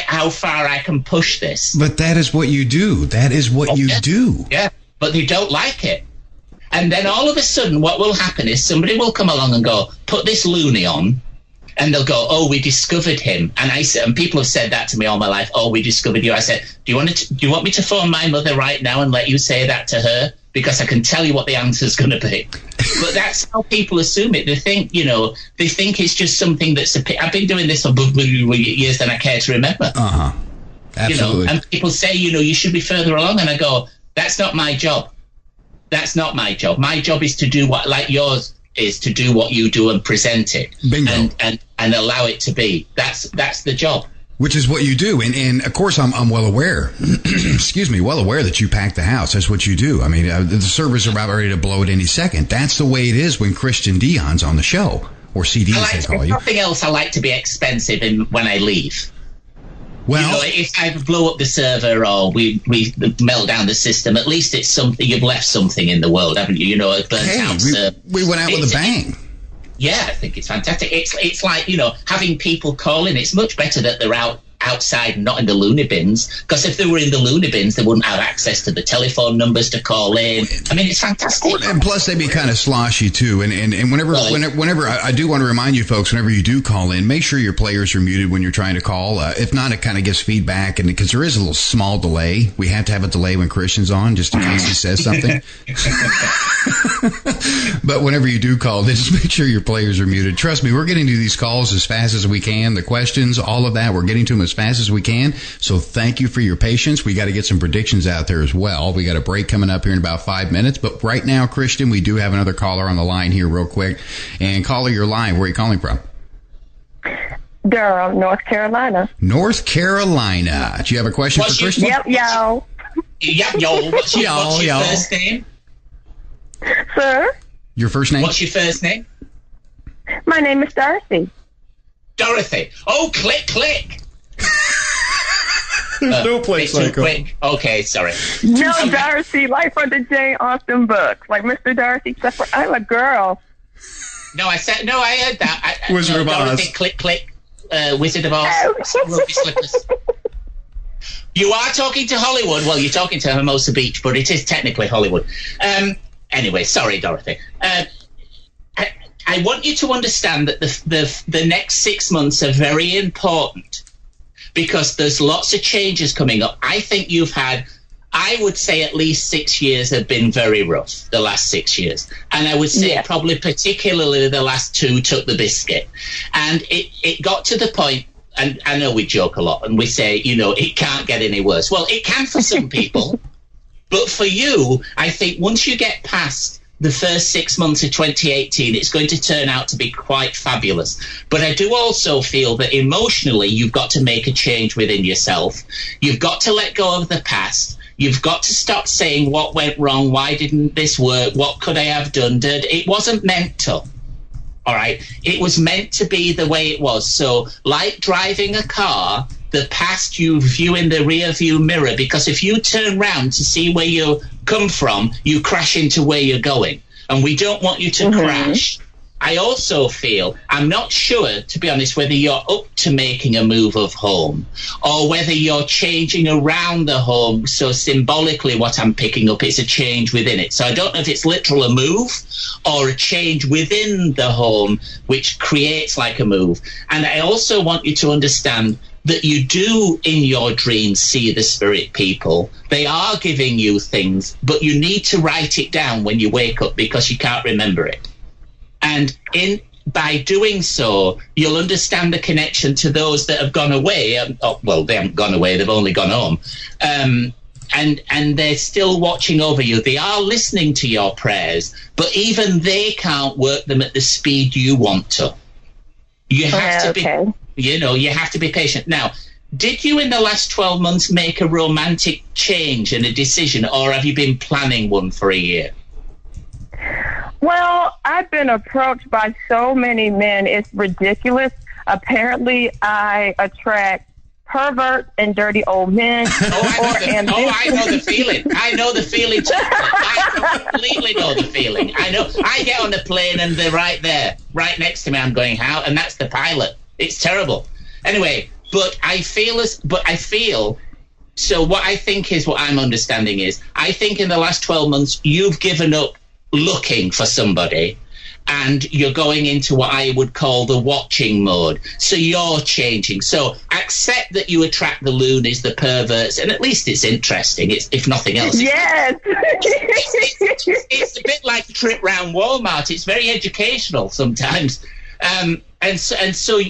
how far I can push this? But that is what you do. That is what you do. Yeah, but they don't like it. And then all of a sudden, what will happen is somebody will come along and go, put this loony on, and they'll go, we discovered him. And people have said that to me all my life. We discovered you. I said, do you want me to phone my mother right now and let you say that to her? Because I can tell you what the answer's going to be. But that's how people assume it. They think, they think it's just something that's I've been doing this for years than I care to remember. Absolutely. And people say, you should be further along. And I go, that's not my job. That's not my job. My job is to do what, like yours is, to do what you do and present it. Bingo. And allow it to be. That's the job. Which is what you do. And of course, I'm well aware, well aware that you pack the house. That's what you do. I mean, the servers are about ready to blow at any second. That's the way it is when Christian Dion's on the show, or CDs they call you. Nothing else, I like to be expensive when I leave. Well, if I blow up the server or we melt down the system, at least it's something. You've left something in the world, haven't you? A burnt out server. We went out with a bang. Yeah, I think it's fantastic. It's like, having people call in. It's much better that they're outside, not in the loony bins. Because if they were in the loony bins, they wouldn't have access to the telephone numbers to call in. I mean, it's fantastic. And plus, they'd be kind of sloshy too. And whenever I do want to remind you folks, whenever you do call in, make sure your players are muted when you're trying to call. If not, it kind of gives feedback, and because there is a little small delay, we have to have a delay when Christian's on, just in case he says something. But whenever you do call, then just make sure your players are muted. Trust me, we're getting to these calls as fast as we can. The questions, all of that, we're getting to them as fast as we can. So thank you for your patience. We got to get some predictions out there as well. We got a break coming up here in about 5 minutes. But right now, Christian, we do have another caller on the line here real quick. And caller, your line, where are you calling from? Durham, North Carolina. North Carolina. Do you have a question for Christian? Yep, yo. Yep, yo. What's your first name? Sir? Your first name? What's your first name? My name is Darcy. Dorothy. Oh, click, click. There's no place like quick. Okay, sorry. No, Darcy, like from the Jane Austen books. Like Mr. Darcy, except for I'm a girl. No, I heard that. Wizard of Oz. Dorothy, click, click. Wizard of Oz. Ruby slippers. You are talking to Hollywood. Well, you're talking to Hermosa Beach, but it is technically Hollywood. Anyway, sorry, Dorothy. I want you to understand that the next 6 months are very important because there's lots of changes coming up. I think you've had, I would say at least 6 years have been very rough, the last 6 years. And I would say probably particularly the last 2 took the biscuit. And it got to the point, and I know we joke a lot and we say, it can't get any worse. Well, it can for some people. But for you, I think once you get past the first 6 months of 2018, it's going to turn out to be quite fabulous. But I do also feel that emotionally, you've got to make a change within yourself. You've got to let go of the past. You've got to stop saying what went wrong, why didn't this work, what could I have done? It wasn't meant to. All right? It was meant to be the way it was. So like driving a car, the past you view in the rear view mirror, because if you turn round to see where you come from, you crash into where you're going. And we don't want you to crash. I also feel, I'm not sure, to be honest, whether you're up to making a move of home or whether you're changing around the home. So symbolically, what I'm picking up is a change within it. So I don't know if it's literal a move or a change within the home, which creates like a move. And I also want you to understand that you do in your dreams see the spirit people. They are giving you things, but you need to write it down when you wake up because you can't remember it. And by doing so, you'll understand the connection to those that have gone away. Well, they haven't gone away, they've only gone home. And they're still watching over you. They are listening to your prayers, but even they can't work them at the speed you want to. You have to be, you have to be patient. Now, did you in the last 12 months make a romantic change and a decision, or have you been planning one for a year? Well, I've been approached by so many men. It's ridiculous. Apparently, I attract perverts and dirty old men. I know the feeling. I know the feeling. I completely know the feeling. I know. I get on the plane and they're right there, right next to me. I'm going, how? And that's the pilot. It's terrible. Anyway, but I feel, so what I think is, what I'm understanding is, I think in the last 12 months, you've given up looking for somebody and you're going into what I would call the watching mode. So you're changing. So accept that you attract the loonies, the perverts, and at least it's interesting, if nothing else. Yes. It's a bit like a trip round Walmart. It's very educational sometimes. And so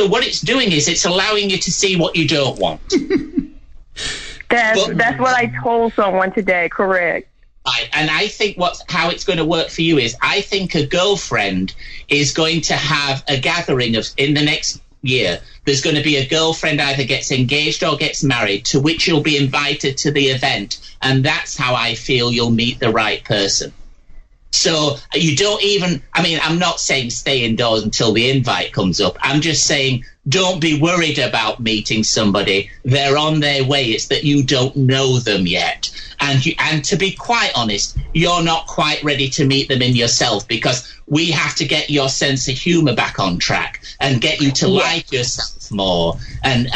what it's doing is it's allowing you to see what you don't want. That's what I told someone today, correct. Right. And I think how it's going to work for you is, I think a girlfriend is going to have a gathering in the next year. There's going to be a girlfriend either gets engaged or gets married, to which you'll be invited to the event. And that's how I feel you'll meet the right person. So you don't even, I'm not saying stay indoors until the invite comes up. I'm just saying don't be worried about meeting somebody. They're on their way. It's that you don't know them yet. And to be quite honest, you're not quite ready to meet them in yourself, because we have to get your sense of humor back on track and get you to like yourself more and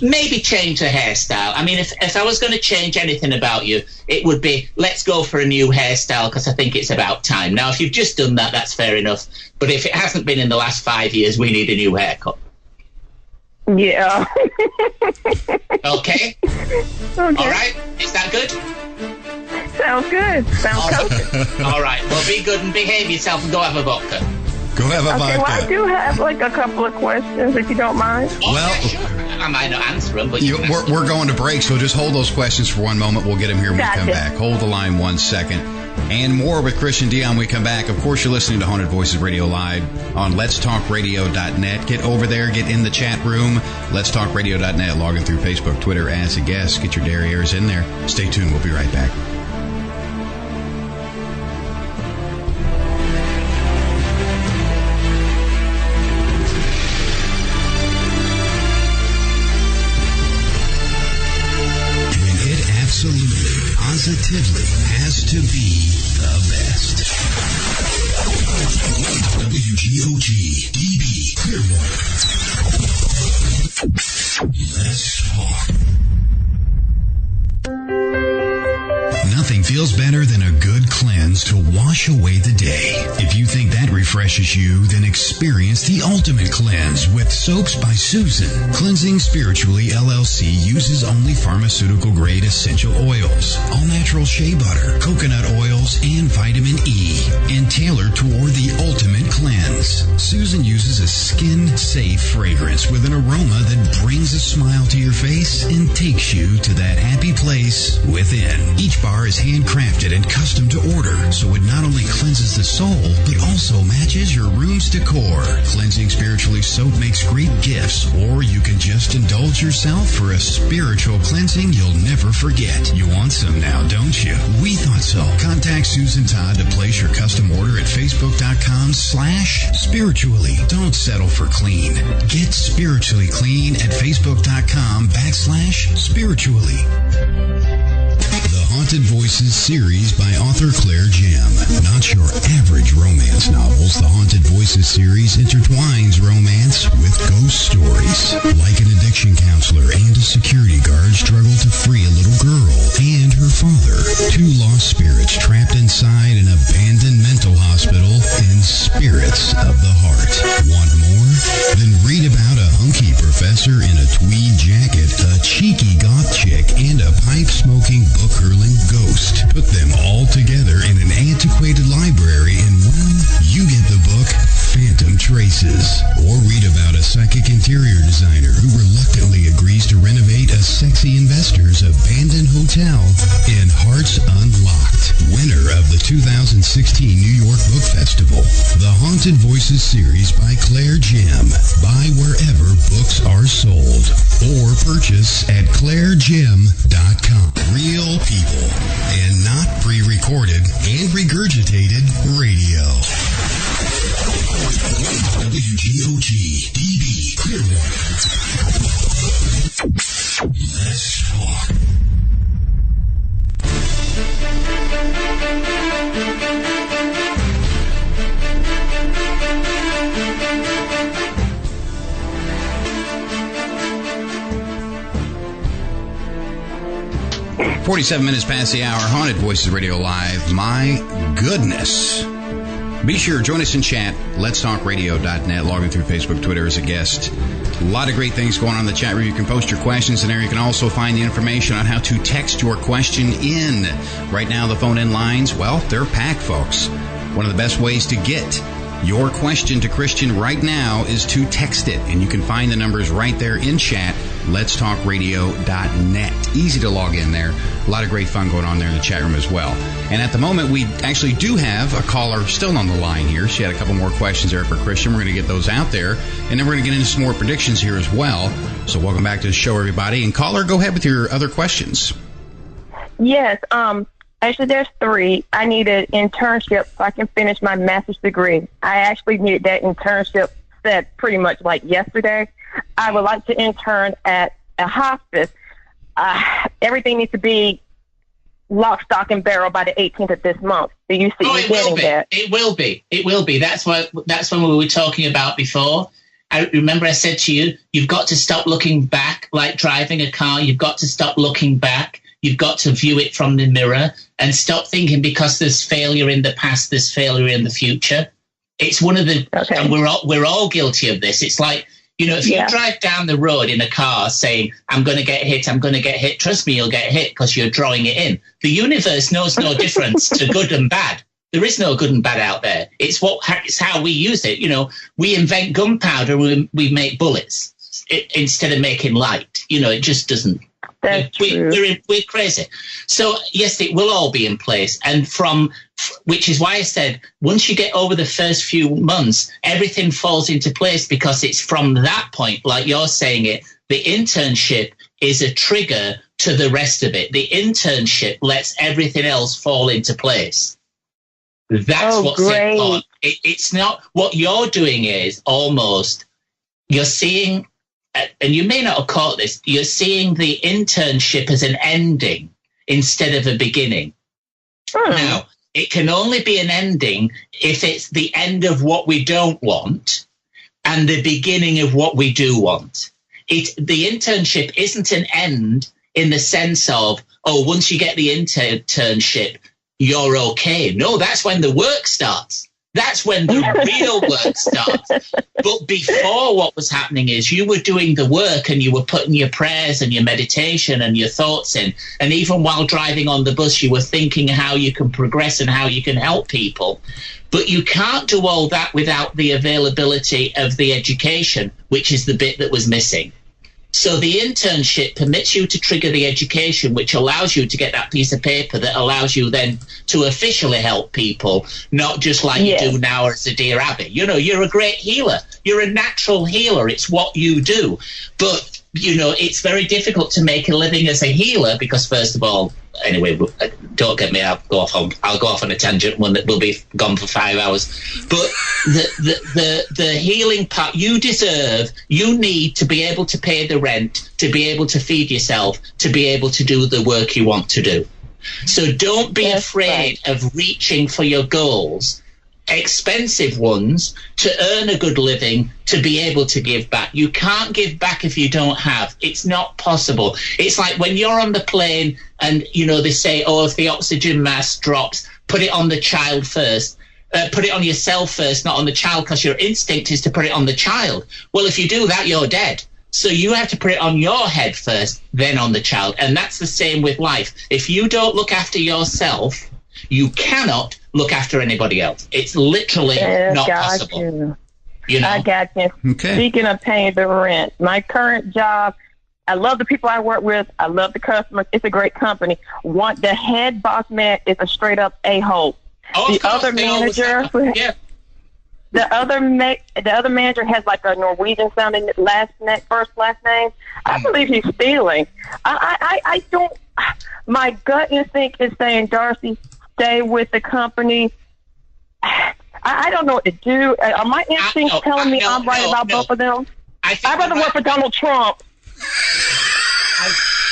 maybe change the hairstyle. If I was going to change anything about you, it would be, let's go for a new hairstyle, because I think it's about time. Now, if you've just done that, that's fair enough. But if it hasn't been in the last 5 years, we need a new haircut. Yeah. Okay? All right. Is that good? Sounds good. Sounds cozy. All right. Well, be good and behave yourself and go have a vodka. Go have a vodka. Well, I do have like a couple of questions, if you don't mind. Oh, Well, yeah, sure. I might not answer them, but we're going to break, so just hold those questions for one moment. We'll get them here when we come Gotcha. back. Hold the line 1 second. And more with Christian Dion when we come back. Of course, you're listening to Haunted Voices Radio Live on letstalkradio.net. Get over there. Get in the chat room. Letstalkradio.net. Log in through Facebook, Twitter as a guest. Get your derrieres in there. Stay tuned. We'll be right back. Absolutely, positively has to be the best. WGOG DB Clearwater. Let's talk. Nothing feels better than a good cleanse to wash away the day. If you think that refreshes you, then experience the ultimate cleanse with Soaps by Susan. Cleansing Spiritually LLC uses only pharmaceutical-grade essential oils, all-natural shea butter, coconut oils, and vitamin E, and tailored toward the ultimate cleanse. Susan uses a skin-safe fragrance with an aroma that brings a smile to your face and takes you to that happy place within. Each bar is handcrafted and custom to order, so it not only cleanses the soul, but also matches your room's decor. Cleansing Spiritually soap makes great gifts, or you can just indulge yourself for a spiritual cleansing you'll never forget. You want some now, don't you? We thought so. Contact Susan Todd to place your custom order at facebook.com/spiritually. Don't settle for clean. Get spiritually clean at facebook.com/spiritually. The Haunted Voices series by author Claire Jim. Not your average romance novels, the Haunted Voices series intertwines romance with ghost stories. Like an addiction counselor and a security guard struggle to free a little girl and her father. Two lost spirits trapped inside an abandoned mental hospital and spirits of the heart. Want more? Then read about a hunky professor in a tweed jacket, a cheeky goth chick, and a pipe-smoking book-hurling ghost. Put them all together in an antiquated library and, well, you get the book Phantom Traces. Or read about a psychic interior designer who reluctantly agrees to renovate a sexy investor's abandoned hotel in Hearts Unlocked, winner of the 2016 New York Book Festival. The Haunted Voices series by Claire Jim. Buy wherever books are sold or purchase at clairegim.com. Real people and not pre-recorded and regurgitated radio. WGOG DB Clearwater. Let's talk. At 47 minutes past the hour, Haunted Voices Radio Live. My goodness. Be sure, join us in chat, letstalkradio.net, log in through Facebook, Twitter as a guest. A lot of great things going on in the chat room. You can post your questions in there. You can also find the information on how to text your question in. Right now, the phone-in lines, well, they're packed, folks. One of the best ways to get your question to Christian right now is to text it. And you can find the numbers right there in chat, letstalkradio.net. Easy to log in there. A lot of great fun going on there in the chat room as well. And at the moment, we actually do have a caller still on the line here. She had a couple more questions there for Christian. We're going to get those out there. And then we're going to get into some more predictions here as well. So welcome back to the show, everybody. And caller, go ahead with your other questions. Yes, actually there's 3. I need an internship so I can finish my master's degree. I actually needed that internship set pretty much like yesterday. I would like to intern at a hospice. Everything needs to be lock, stock, and barrel by the 18th of this month. Do you see me getting that? It will be. It will be. That's what we were talking about before. I remember I said to you, you've got to stop looking back like driving a car. You've got to stop looking back. You've got to view it from the mirror and stop thinking because there's failure in the past, there's failure in the future. It's one of the, and we're all guilty of this. It's like, If you drive down the road in a car saying, I'm going to get hit, trust me, you'll get hit because you're drawing it in. The universe knows no difference to good and bad. There is no good and bad out there. It's how we use it. We invent gunpowder, we make bullets instead of making light. It just doesn't. We're crazy. So yes, it will all be in place, and which is why I said once you get over the first few months, everything falls into place, because it's from that point, like you're saying it, the internship is a trigger to the rest of it. The internship lets everything else fall into place. That's what's important. It's not what you're doing is almost you're seeing. And you may not have caught this, you're seeing the internship as an ending instead of a beginning. Now, it can only be an ending if it's the end of what we don't want and the beginning of what we do want. The internship isn't an end in the sense of, once you get the internship, you're okay. No, that's when the work starts. That's when the real work starts. But before, what was happening is you were doing the work and you were putting your prayers and your meditation and your thoughts in. And even while driving on the bus, you were thinking how you can progress and how you can help people. But you can't do all that without the availability of the education, which is the bit that was missing. So the internship permits you to trigger the education, which allows you to get that piece of paper that allows you then to officially help people, not just like you do now as a Dear Abby. You're a great healer. You're a natural healer. It's what you do. But, it's very difficult to make a living as a healer because, first of all, anyway, don't get me. I'll go off on a tangent. One that will be gone for 5 hours. But the healing part you deserve. You need to be able to pay the rent, to be able to feed yourself, to be able to do the work you want to do. So don't be afraid of reaching for your goals, expensive ones, to earn a good living, to be able to give back. You can't give back if you don't have. It's not possible. It's like when you're on the plane and, they say, if the oxygen mask drops, put it on the child first. Put it on yourself first, not on the child, because your instinct is to put it on the child. Well, if you do that, you're dead. So you have to put it on your head first, then on the child. And that's the same with life. If you don't look after yourself, you cannot look after anybody else. It's literally not possible. I got you. Okay. Speaking of paying the rent, my current job, I love the people I work with. I love the customers. It's a great company. The head boss man is a straight up a-hole. The other manager, the other manager has like a Norwegian sounding first last name. I believe he's stealing. I don't. My gut instinct is saying, Darcy, stay with the company. I don't know what to do. Are my instincts telling me I'm right about both of them? I'd rather work for Donald Trump.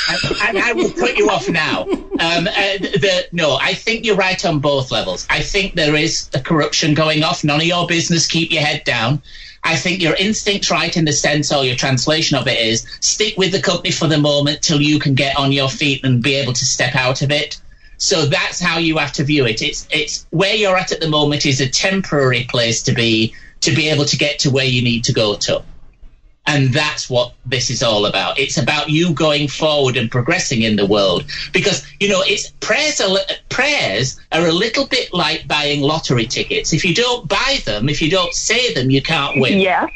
I will cut you off now. I think you're right on both levels. I think there is a corruption going off. None of your business. Keep your head down. I think your instinct's right in the sense, or your translation of it is, stick with the company for the moment till you can get on your feet and be able to step out of it. So that's how you have to view it. It's where you're at the moment is a temporary place to be able to get to where you need to go to. And that's what this is all about. It's about you going forward and progressing in the world. Because, prayers are a little bit like buying lottery tickets. If you don't buy them, if you don't say them, you can't win. Yeah.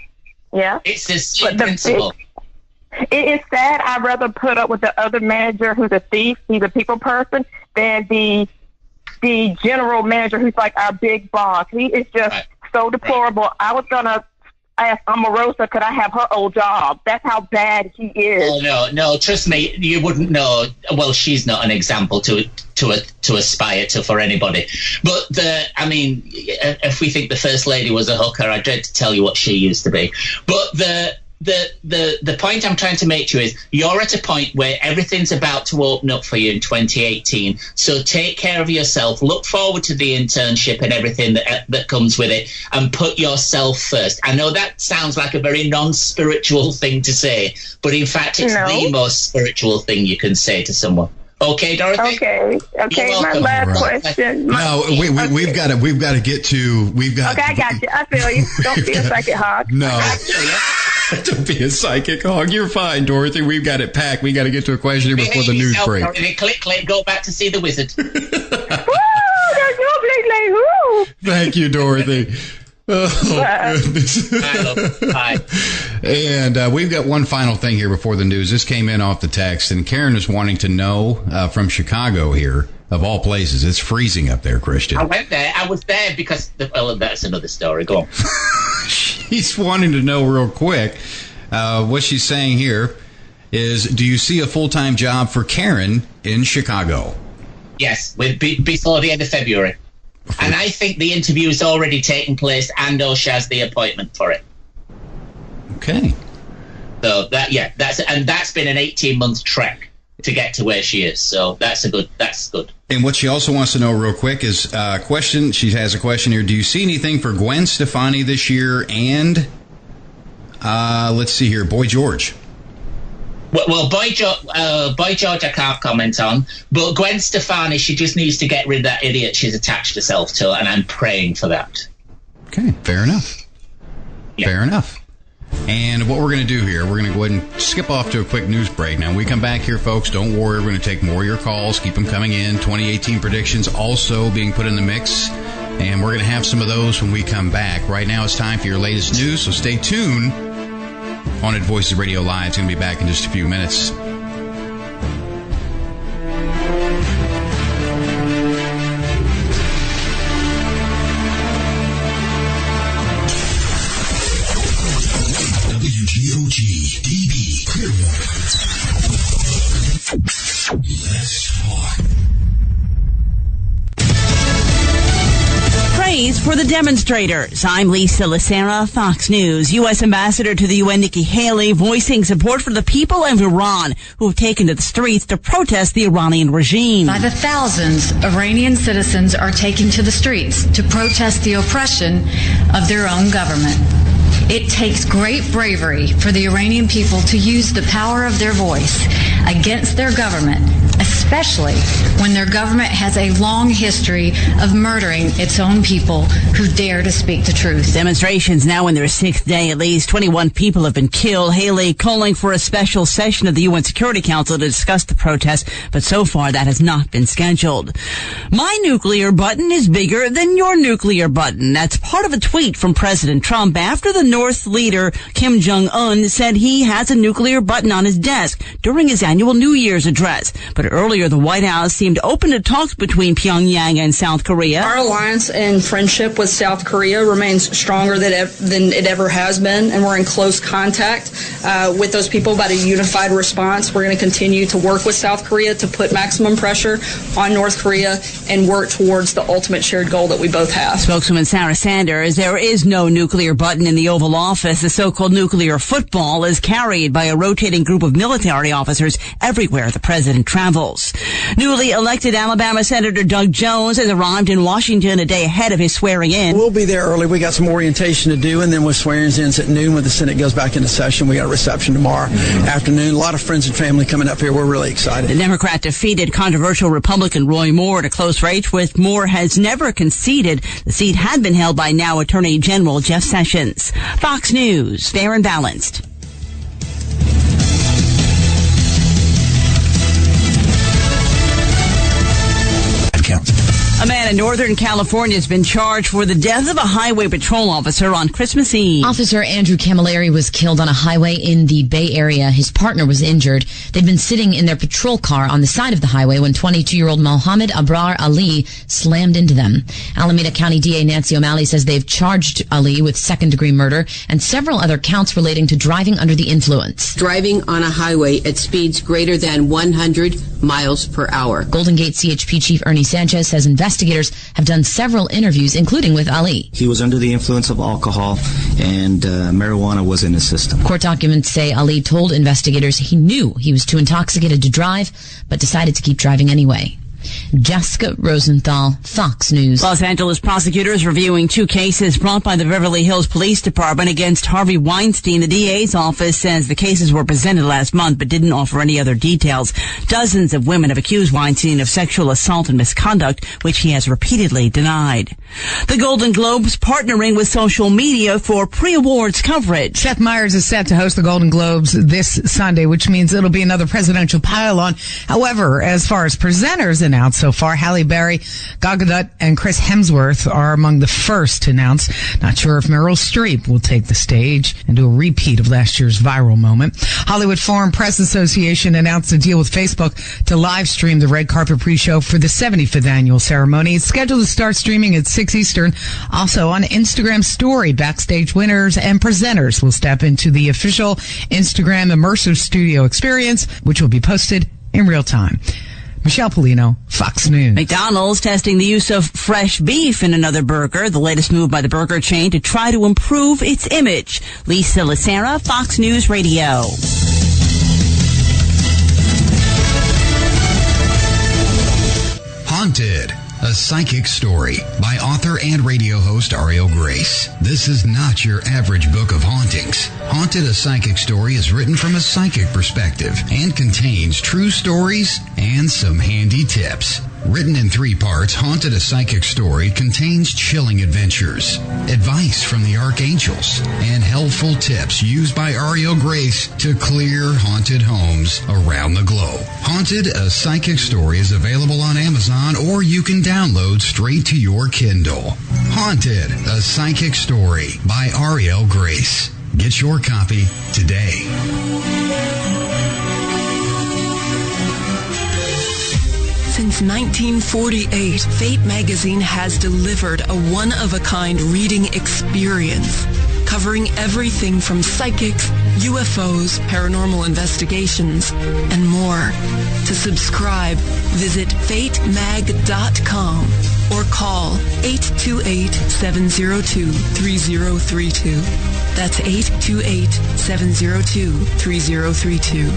It's the same principle. It is sad. I'd rather put up with the other manager who's a thief, he's a people person, than the general manager who's like our big boss. He is just so deplorable. I was going to ask Omarosa, could I have her old job? That's how bad he is. Oh, no, trust me, you wouldn't know. Well, she's not an example to aspire to for anybody. But if we think the First Lady was a hooker, I dread to tell you what she used to be. But the point I'm trying to make to you is you're at a point where everything's about to open up for you in 2018. So take care of yourself. Look forward to the internship and everything that comes with it, and put yourself first. I know that sounds like a very non-spiritual thing to say, but in fact, it's the most spiritual thing you can say to someone. Okay, Dorothy? Okay. My last question. We've got to get to. Okay, I got you. I feel you. Don't be a psychic hog. No. Don't be a psychic hog. You're fine, Dorothy. We've got it packed. We got to get to a question here before the news break. Click, go back to see the wizard. Woo! There's no Blake. Woo! Thank you, Dorothy. Oh, goodness. Bye. And we've got one final thing here before the news. This came in off the text, and Karen is wanting to know from Chicago here, of all places. It's freezing up there, Christian. I went there. I was there because... well, that's another story. Go on. She's wanting to know real quick. What she's saying here is, do you see a full-time job for Karen in Chicago? Yes, before the end of February. And I think the interview has already taken place and or she has the appointment for it. Okay. So that's been an 18-month trek to get to where she is. So that's good. And what she also wants to know real quick is question. She has a question here. Do you see anything for Gwen Stefani this year? And let's see here, Boy George. Well, Boy George I can't comment on, but Gwen Stefani, she just needs to get rid of that idiot she's attached herself to, and I'm praying for that. Okay, fair enough. Yeah. Fair enough. And what we're going to do here, we're going to go ahead and skip off to a quick news break. Now, when we come back here, folks, don't worry. We're going to take more of your calls, keep them coming in. 2018 predictions also being put in the mix, and we're going to have some of those when we come back. Right now, it's time for your latest news, so stay tuned. Haunted Voices Radio Live is going to be back in just a few minutes. WGOG DB Clearwater. Let's talk. Praise for the demonstrators. I'm Lisa Lacera, Fox News. U.S. Ambassador to the UN Nikki Haley voicing support for the people of Iran who have taken to the streets to protest the Iranian regime. By the thousands, Iranian citizens are taking to the streets to protest the oppression of their own government. It takes great bravery for the Iranian people to use the power of their voice against their government, especially when their government has a long history of murdering its own people who dare to speak the truth. Demonstrations now in their sixth day. At least 21 people have been killed. Haley calling for a special session of the UN Security Council to discuss the protest, but so far that has not been scheduled. My nuclear button is bigger than your nuclear button. That's part of a tweet from President Trump after the North leader Kim Jong-un said he has a nuclear button on his desk during his annual New Year's address. But earlier, the White House seemed open to talks between Pyongyang and South Korea. Our alliance and friendship with South Korea remains stronger than it ever has been, and we're in close contact with those people about a unified response. We're going to continue to work with South Korea to put maximum pressure on North Korea and work towards the ultimate shared goal that we both have. Spokeswoman Sarah Sanders, there is no nuclear button in the Oval Office. The so-called nuclear football is carried by a rotating group of military officers everywhere the president travels. Newly elected Alabama Senator Doug Jones has arrived in Washington a day ahead of his swearing in. We'll be there early. We got some orientation to do, and then with swearing-ins at noon when the Senate goes back into session. We got a reception tomorrow afternoon. A lot of friends and family coming up here. We're really excited. The Democrat defeated controversial Republican Roy Moore in a close race, with Moore has never conceded. The seat had been held by now Attorney General Jeff Sessions. Fox News, fair and balanced. A man in Northern California has been charged for the death of a highway patrol officer on Christmas Eve. Officer Andrew Camilleri was killed on a highway in the Bay Area. His partner was injured. They'd been sitting in their patrol car on the side of the highway when 22-year-old Mohammed Abrar Ali slammed into them. Alameda County DA Nancy O'Malley says they've charged Ali with second-degree murder and several other counts relating to driving under the influence. Driving on a highway at speeds greater than 100 miles per hour. Golden Gate CHP Chief Ernie Sanchez says investigators have done several interviews, including with Ali. He was under the influence of alcohol, and marijuana was in his system. Court documents say Ali told investigators he knew he was too intoxicated to drive, but decided to keep driving anyway. Jessica Rosenthal, Fox News. Los Angeles prosecutors reviewing 2 cases brought by the Beverly Hills Police Department against Harvey Weinstein. The DA's office says the cases were presented last month but didn't offer any other details. Dozens of women have accused Weinstein of sexual assault and misconduct, which he has repeatedly denied. The Golden Globes partnering with social media for pre-awards coverage. Seth Meyers is set to host the Golden Globes this Sunday, which means it'll be another presidential pile-on. However, as far as presenters announced so far, Halle Berry, Gal Gadot, and Chris Hemsworth are among the first to announce. Not sure if Meryl Streep will take the stage and do a repeat of last year's viral moment. Hollywood Foreign Press Association announced a deal with Facebook to live stream the red carpet pre-show for the 75th annual ceremony. It's scheduled to start streaming at 6 Eastern. Also on Instagram Story, backstage winners and presenters will step into the official Instagram immersive studio experience, which will be posted in real time. Michelle Polino, Fox News. McDonald's testing the use of fresh beef in another burger, the latest move by the burger chain to try to improve its image. Lisa Lacera, Fox News Radio. Haunted, a psychic story by author and radio host Ariel Grace. This is not your average book of hauntings. Haunted, a psychic story is written from a psychic perspective and contains true stories and some handy tips. Written in 3 parts, Haunted, a Psychic Story contains chilling adventures, advice from the archangels, and helpful tips used by Ariel Grace to clear haunted homes around the globe. Haunted, a Psychic Story is available on Amazon, or you can download straight to your Kindle. Haunted, a Psychic Story by Ariel Grace. Get your copy today. Since 1948, Fate magazine has delivered a one-of-a-kind reading experience, covering everything from psychics, UFOs, paranormal investigations, and more. To subscribe, visit fatemag.com or call 828-702-3032. That's 828-702-3032.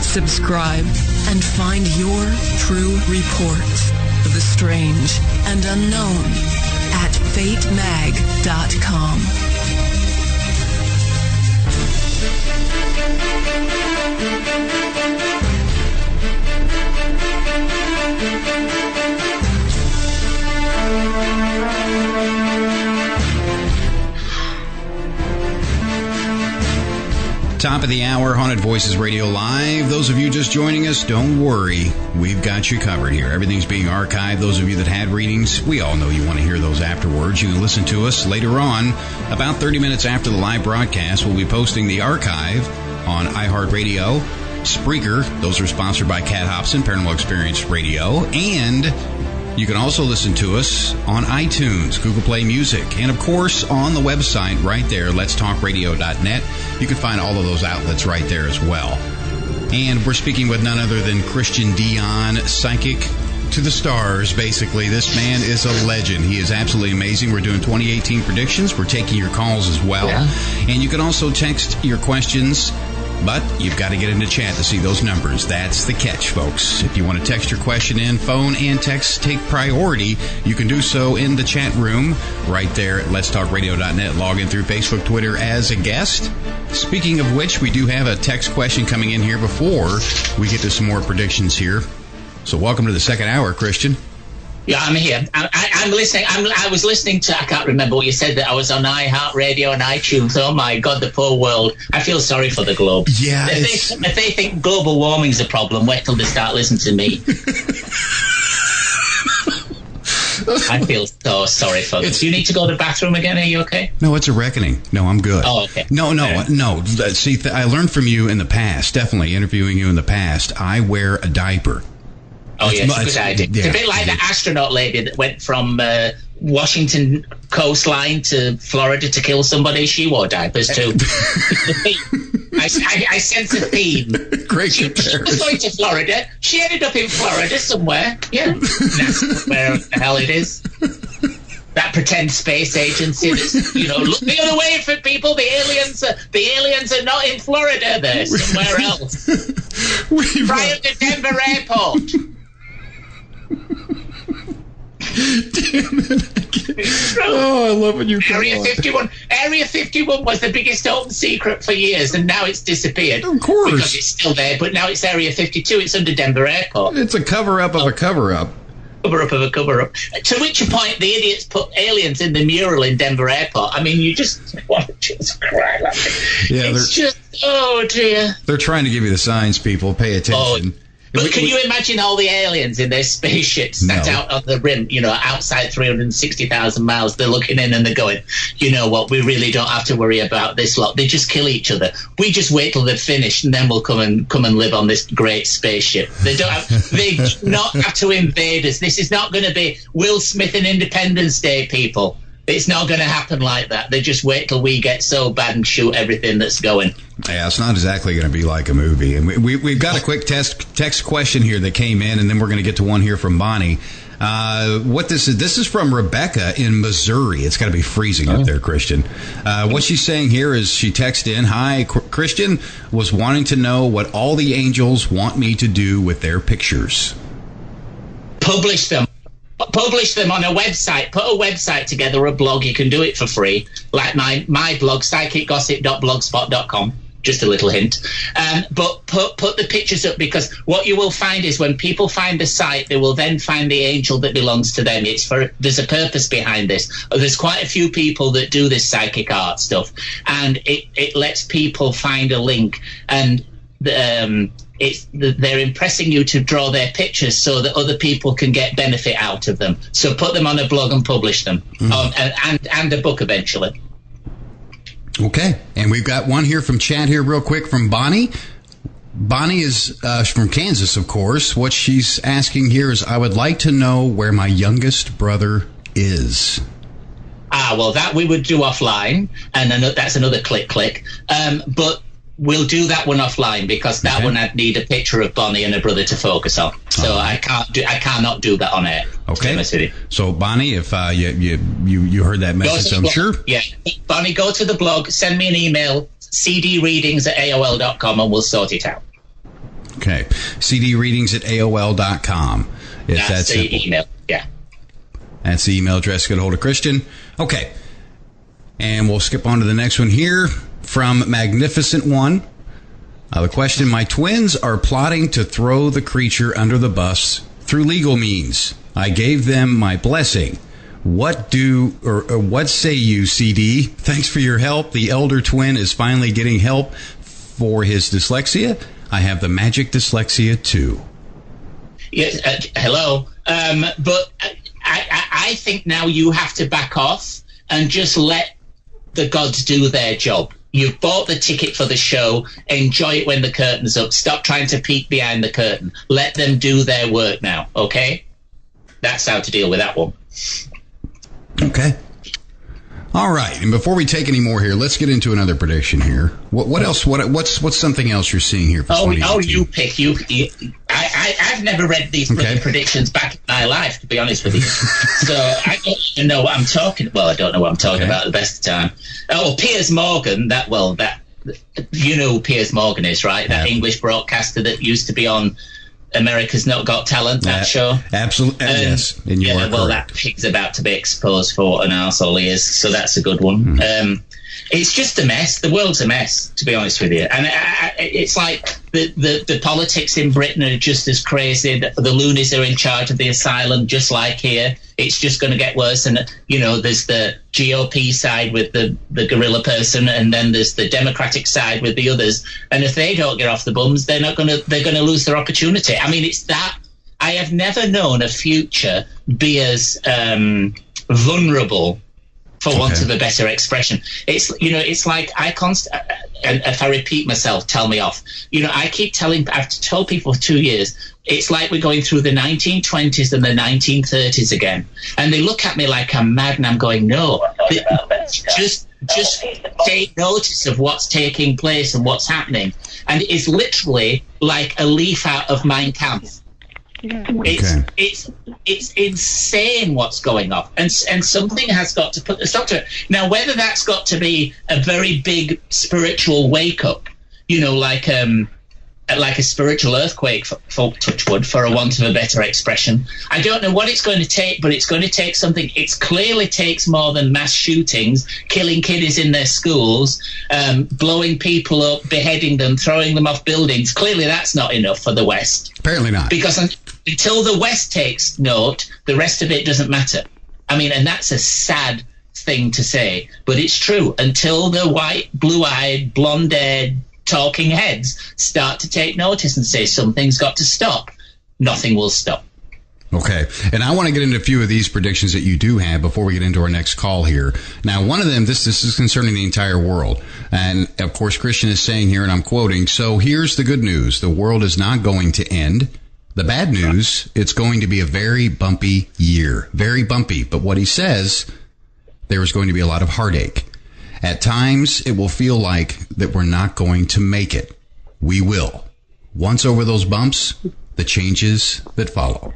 Subscribe and find your true reports of the strange and unknown at fatemag.com. Top of the hour, Haunted Voices Radio Live. Those of you just joining us, don't worry. We've got you covered here. Everything's being archived. Those of you that had readings, we all know you want to hear those afterwards. You can listen to us later on. About 30 minutes after the live broadcast, we'll be posting the archive on iHeartRadio, Spreaker. Those are sponsored by Cat Hobson, Paranormal Experience Radio. And you can also listen to us on iTunes, Google Play Music, and of course on the website right there, letstalkradio.net. You can find all of those outlets right there as well. And we're speaking with none other than Christian Dion, psychic to the stars, basically. This man is a legend. He is absolutely amazing. We're doing 2018 predictions. We're taking your calls as well. Yeah. And you can also text your questions, but you've got to get into chat to see those numbers. That's the catch, folks. If you want to text your question in, phone and text take priority. You can do so in the chat room right there at letstalkradio.net. Log in through Facebook, Twitter as a guest. Speaking of which, we do have a text question coming in here before we get to some more predictions here. So welcome to the second hour, Christian. Yeah, I'm here. I'm listening. I was listening to, I can't remember what you said, that I was on iHeartRadio and iTunes. Oh, my God, the poor world. I feel sorry for the globe. Yeah. If they think global warming's a problem, wait till they start listening to me. I feel so sorry for them. Do you need to go to the bathroom again? Are you okay? No, it's a reckoning. No, I'm good. Oh, okay. No. See, I learned from you in the past, definitely interviewing you in the past. I wear a diaper. Oh, yeah, it's a good idea. Yeah, it's a bit like the astronaut lady that went from Washington coastline to Florida to kill somebody. She wore diapers, too. I sense a theme. Great she was going to Florida. She ended up in Florida somewhere. Yeah. That's where the hell it is. That pretend space agency that's, look the other way for people. The aliens are not in Florida. They're somewhere else. Right at the Denver airport. Oh, I love when you come Area on. 51. Area 51 was the biggest open secret for years, and now it's disappeared. Of course. Because it's still there, but now it's Area 52. It's under Denver Airport. It's a cover-up of a cover-up. Cover-up of a cover-up. To which point the idiots put aliens in the mural in Denver Airport. I mean, you just want to just cry. Yeah, it's just, oh, dear. They're trying to give you the signs, people. Pay attention. But can you imagine all the aliens in their spaceships sat out on the rim, outside 360,000 miles? They're looking in and they're going, you know what, we really don't have to worry about this lot. They just kill each other. We just wait till they're finished and then we'll come and live on this great spaceship. They do not have to invade us. This is not going to be Will Smith and Independence Day, people. It's not going to happen like that. They just wait till we get so bad and shoot everything that's going. Yeah, it's not exactly going to be like a movie. And we've got a quick text question here that came in, and then we're going to get to one here from Bonnie. What this is from Rebecca in Missouri. It's got to be freezing up there, Christian. What she's saying here is she texted in, "Hi, Christian was wanting to know what all the angels want me to do with their pictures." Publish them. Publish them on a website. Put a website together, a blog. You can do it for free, like my blog, psychicgossip.blogspot.com. Just a little hint. But put the pictures up, because what you will find is when people find a site, they will then find the angel that belongs to them. There's a purpose behind this. There's quite a few people that do this psychic art stuff, and it lets people find a link, and they're impressing you to draw their pictures so that other people can get benefit out of them. So put them on a blog and publish them, and a book eventually. Okay, and we've got one here from chat here real quick from Bonnie. Bonnie is from Kansas, of course. What she's asking here is, I would like to know where my youngest brother is. Well, that we would do offline, and that's another click. But we'll do that one offline, because that one I'd need a picture of Bonnie and her brother to focus on. So I cannot do that on air. Okay. So Bonnie, if you heard that message, I'm sure. Yeah, Bonnie, go to the blog, send me an email, cdreadings@aol.com, and we'll sort it out. Okay, cdreadings@aol.com. That's the email. Yeah. That's the email address to get a hold of Christian. Okay, and we'll skip on to the next one here. From Magnificent One, the question: my twins are plotting to throw the creature under the bus through legal means. I gave them my blessing. What say you, CD? Thanks for your help. The elder twin is finally getting help for his dyslexia. I have the magic dyslexia too. Yes, hello. But I think now you have to back off and just let the gods do their job. You've bought the ticket for the show. Enjoy it when the curtain's up. Stop trying to peek behind the curtain. Let them do their work now, okay? That's how to deal with that one. Okay. All right. And before we take any more here, let's get into another prediction here. What else? What's something else you're seeing here for 2018? You pick. I've never read these predictions back in my life, to be honest with you. So I don't even know what I'm talking. Well, I don't know what I'm talking about at the best of time. Oh, Piers Morgan. You know who Piers Morgan is, right? That English broadcaster that used to be on America's Not Got Talent, that show. Absolutely, yes. And you are correct. That pig's about to be exposed for what an arsehole he is, so that's a good one. It's just a mess. The world's a mess, to be honest with you. And it's like the politics in Britain are just as crazy. The loonies are in charge of the asylum, just like here. It's just going to get worse. And, there's the GOP side with the gorilla person, and then there's the Democratic side with the others. And if they don't get off the bums, they're going to lose their opportunity. I mean, it's that. I have never known a future be as vulnerable, for want of a better expression. It's like and if I repeat myself, tell me off. I've told people for 2 years, it's like we're going through the 1920s and the 1930s again. And they look at me like I'm mad, and I'm going, no, just take notice of what's taking place and what's happening. And it's literally like a leaf out of Mein Kampf. It's insane what's going on, and something has got to put a stop to it. Now, whether that's got to be a very big spiritual wake up, like like a spiritual earthquake, for touchwood, for a want of a better expression. I don't know what it's going to take, but it's going to take something. It clearly takes more than mass shootings, killing kiddies in their schools, blowing people up, beheading them, throwing them off buildings. Clearly that's not enough for the West. Apparently not. Because until the West takes note, the rest of it doesn't matter. I mean, and that's a sad thing to say, but it's true. Until the white, blue-eyed, blonde-haired talking heads start to take notice and say something's got to stop, nothing will stop. Okay, and I want to get into a few of these predictions that you do have before we get into our next call here. Now, one of them, this is concerning the entire world. And, of course, Christian is saying here, and I'm quoting, so here's the good news. The world is not going to end. The bad news, it's going to be a very bumpy year. Very bumpy. But what he says, there is going to be a lot of heartache. At times, it will feel like that we're not going to make it. We will. Once over those bumps, the changes that follow.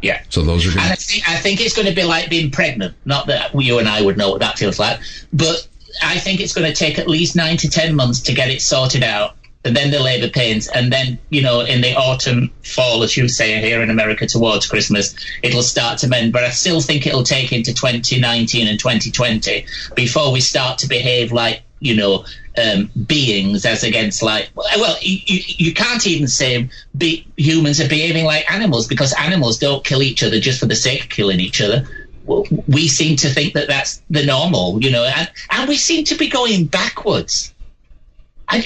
Yeah. So those are good. And I think it's going to be like being pregnant. Not that you and I would know what that feels like, but I think it's going to take at least 9 to 10 months to get it sorted out. And then the labor pains, and then, in the autumn, fall, as you say, here in America towards Christmas, it'll start to mend. But I still think it'll take into 2019 and 2020 before we start to behave like, beings as against you can't even say humans are behaving like animals, because animals don't kill each other just for the sake of killing each other. We seem to think that that's the normal, and we seem to be going backwards. I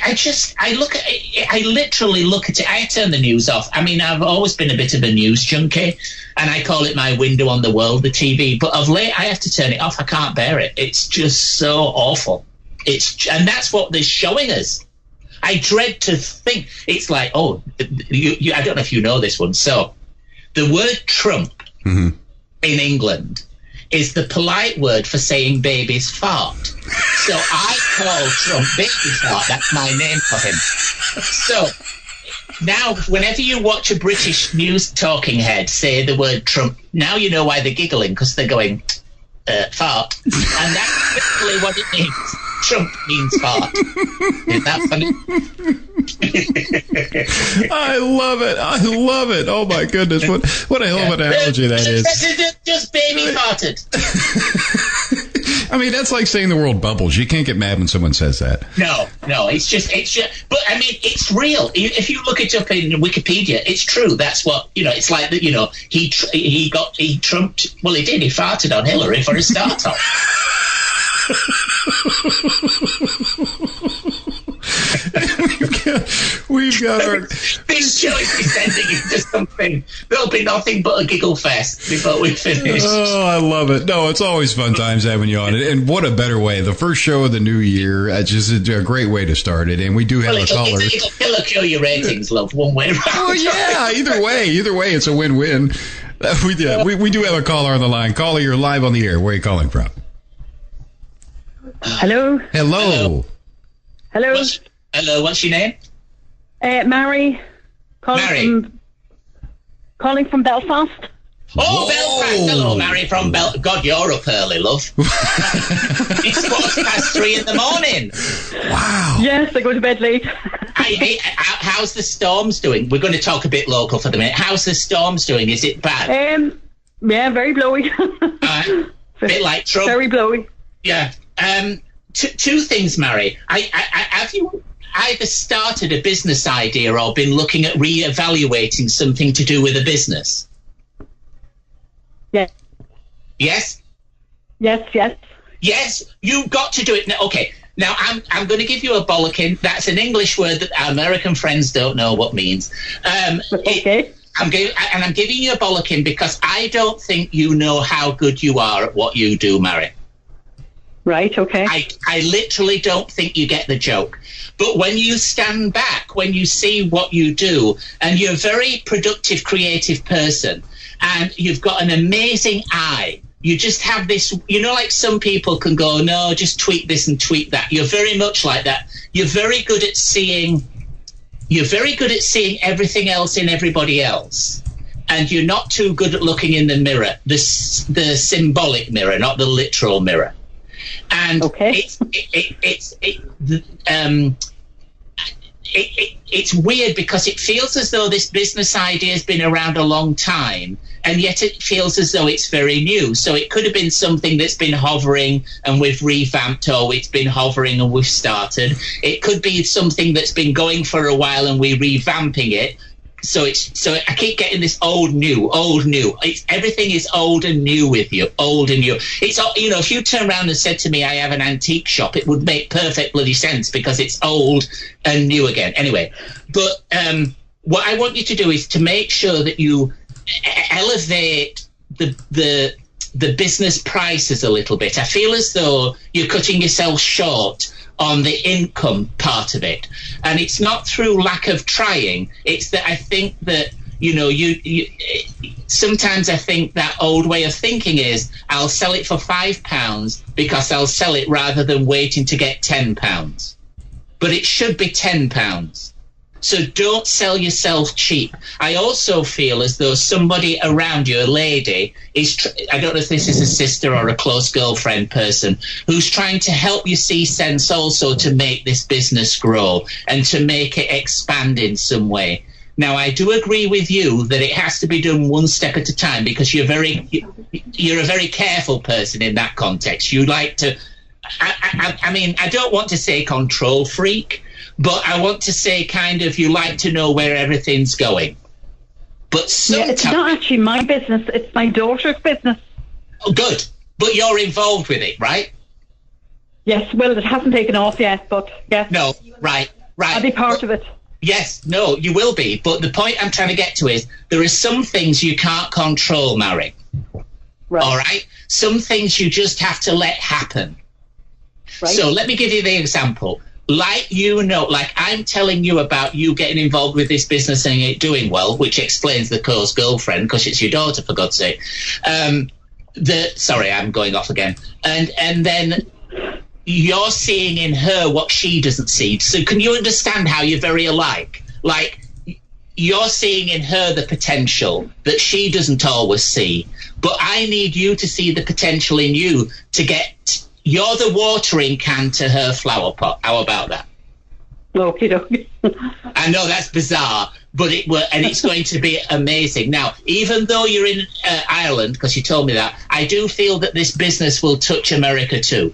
literally look at it. I turn the news off. I mean, I've always been a bit of a news junkie, and I call it my window on the world, the TV. But of late, I have to turn it off. I can't bear it. It's just so awful. And that's what they're showing us. I dread to think. It's like, I don't know if you know this one. So the word Trump in England is the polite word for saying baby's fart. So I call Trump baby fart. That's my name for him. So now, whenever you watch a British news talking head say the word Trump, now you know why they're giggling, because they're going, fart. And that's literally what it means. Trump means fart. Is that funny? I love it. Oh my goodness. What a hell of an analogy that is. Just baby farted. I mean, that's like saying the world bubbles. You can't get mad when someone says that. No, it's just, but I mean, it's real. If you look it up in Wikipedia, it's true. That's what, it's like that, he trumped, well, he did. He farted on Hillary for a start off. We've got our... This show is descending into something. There'll be nothing but a giggle fest before we finish. Oh, I love it. No, it's always fun times having you on it. And what a better way. The first show of the new year. Just a great way to start it. And we do have a caller. It'll kill your ratings, love, one way around. Oh, yeah. Either way, it's a win-win. We do have a caller on the line. Caller, you're live on the air. Where are you calling from? Hello. Hello. Hello. What's your name? Mary. Calling from Belfast. Oh, Belfast. Hello, Mary from Belfast. God, you're up early, love. It's 3:15 in the morning. Wow. Yes, I go to bed late. How's the storms doing? We're going to talk a bit local for the minute. How's the storms doing? Is it bad? Yeah, very blowy. A bit like Trump. Very blowy. Yeah. Two things, Mary. Have you either started a business idea or been looking at re-evaluating something to do with a business? Yes. Yes? Yes, you've got to do it now. Okay, now I'm going to give you a bollocking. That's an English word that our American friends don't know what means. Okay. I'm giving you a bollocking because I don't think you know how good you are at what you do, Mary. Right, okay. I literally don't think you get the joke. But when you stand back, when you see what you do, and you're a very productive, creative person, and you've got an amazing eye, you just have this, like some people can go, no, just tweak this and tweak that. You're very much like that. You're very good at seeing everything else in everybody else. And you're not too good at looking in the mirror, the symbolic mirror, not the literal mirror. it's weird because it feels as though this business idea has been around a long time, and yet it feels as though it's very new. So it could have been something that's been hovering and we've revamped, or it's been hovering and we've started. It could be something that's been going for a while and we're revamping it. So I keep getting this old, new. Everything is old and new with you, old and new. It's, if you turn around and said to me, I have an antique shop, it would make perfect bloody sense because it's old and new again. Anyway, but what I want you to do is to make sure that you elevate the business prices a little bit. I feel as though you're cutting yourself short on the income part of it, and it's not through lack of trying. It's that I think that you sometimes I think that old way of thinking is I'll sell it for £5 because I'll sell it rather than waiting to get £10. But it should be £10. So don't sell yourself cheap. I also feel as though somebody around you, a lady, I don't know if this is a sister or a close girlfriend person, who's trying to help you see sense also to make this business grow and to make it expand in some way. Now, I do agree with you that it has to be done one step at a time because you're a very careful person in that context. You like to, I mean, I don't want to say control freak, but I want to say kind of you like to know where everything's going. But it's not actually my business. It's my daughter's business. Oh, good. But you're involved with it, right? Yes. Well, it hasn't taken off yet, but yes. No, right. I'll be part of it. Yes, no, you will be. But the point I'm trying to get to is there are some things you can't control, Mary. Right. All right? Some things you just have to let happen. Right. So let me give you the example. Like I'm telling you about you getting involved with this business and it doing well, which explains the close girlfriend because it's your daughter, for God's sake. Sorry, I'm going off again. And then you're seeing in her what she doesn't see. So can you understand how you're very alike? Like you're seeing in her the potential that she doesn't always see. But I need you to see the potential in you to get... You're the watering can to her flower pot. How about that? Okie I know that's bizarre, but it's going to be amazing. Now, even though you're in Ireland, because you told me that, I do feel that this business will touch America too.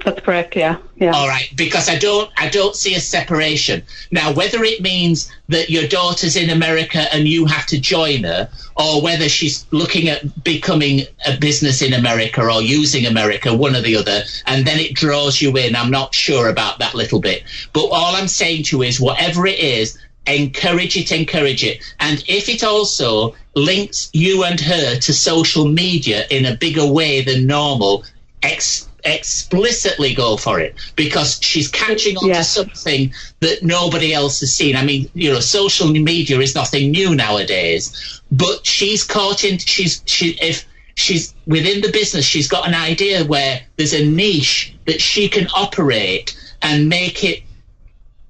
That's correct, yeah. All right, because I don't see a separation. Now, whether it means that your daughter's in America and you have to join her, or whether she's looking at becoming a business in America or using America, one or the other, and then it draws you in, I'm not sure about that little bit. But all I'm saying to you is, whatever it is, encourage it. And if it also links you and her to social media in a bigger way than normal, explicitly go for it, because she's catching on to something that nobody else has seen. I mean, social media is nothing new nowadays, but she's caught in, if she's within the business, she's got an idea where there's a niche that she can operate and make it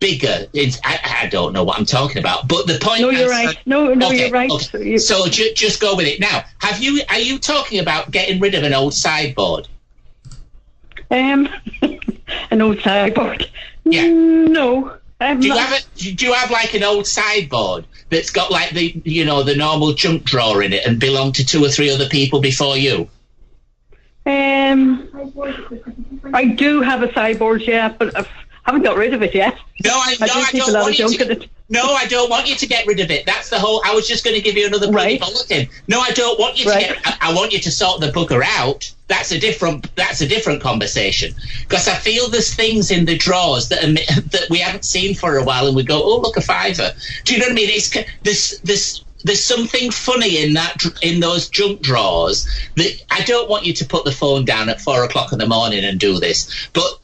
bigger. I don't know what I'm talking about, but the point... No, you're right. No, okay, you're right. Okay. So just go with it. Now, are you talking about getting rid of an old sideboard? An old sideboard. Yeah. No. Do you have like an old sideboard that's got like the normal junk drawer in it and belonged to 2 or 3 other people before you? I do have a sideboard, yeah, but I haven't got rid of it yet. I don't want you to get rid of it. That's the whole... I was just going to give you another bloody bulletin. No, I don't want you to I want you to sort the bugger out. That's a different conversation. Because I feel there's things in the drawers that we haven't seen for a while, and we go, oh, look, a £5. Do you know what I mean? There's something funny in those junk drawers that I don't want you to put the phone down at 4 o'clock in the morning and do this. But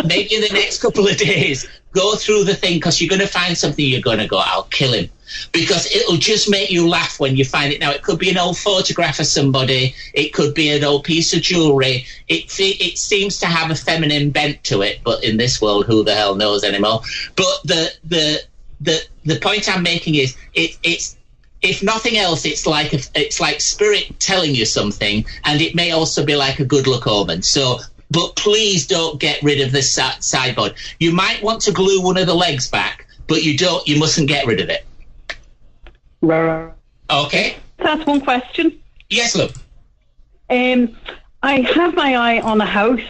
maybe in the next couple of days, go through the thing, because you're going to find something you're going to go, I'll kill him. Because it'll just make you laugh when you find it. Now, it could be an old photograph of somebody. It could be an old piece of jewellery. It seems to have a feminine bent to it, but in this world, who the hell knows anymore? But the point I'm making is, it's if nothing else, it's like spirit telling you something, and it may also be like a good luck omen. So but please don't get rid of this sideboard. You might want to glue one of the legs back, but you mustn't get rid of it. Right. Okay. That's one question. Yes, look. I have my eye on a house.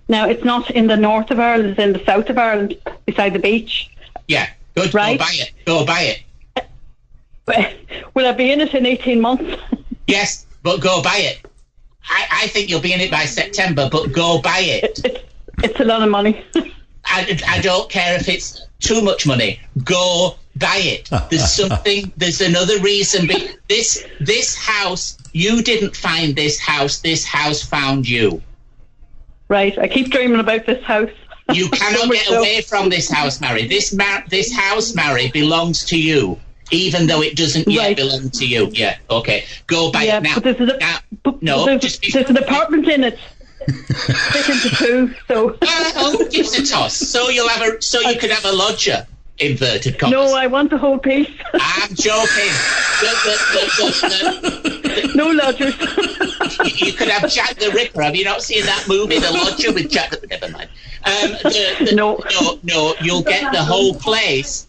Now, it's not in the north of Ireland, it's in the south of Ireland, beside the beach. Yeah, good. Right? Go buy it. Will I be in it in 18 months? Yes, but go buy it. I think you'll be in it by September, but go buy it. It's a lot of money. I don't care if it's too much money. Go buy it. There's another reason. This house, you didn't find this house found you. Right, I keep dreaming about this house. You cannot get away from this house, Mary. This house, Mary, belongs to you, even though it doesn't yet belong to you. Yeah, okay. Go buy it now. But there's an apartment in it. Split into two, so. Who gives a toss? So you could have a lodger. Inverted commas. No, I want the whole piece. I'm joking. No lodgers. You could have Jack the Ripper. Have you not seen that movie, The Lodger, with Jack the... Never mind. No, you'll get the whole place.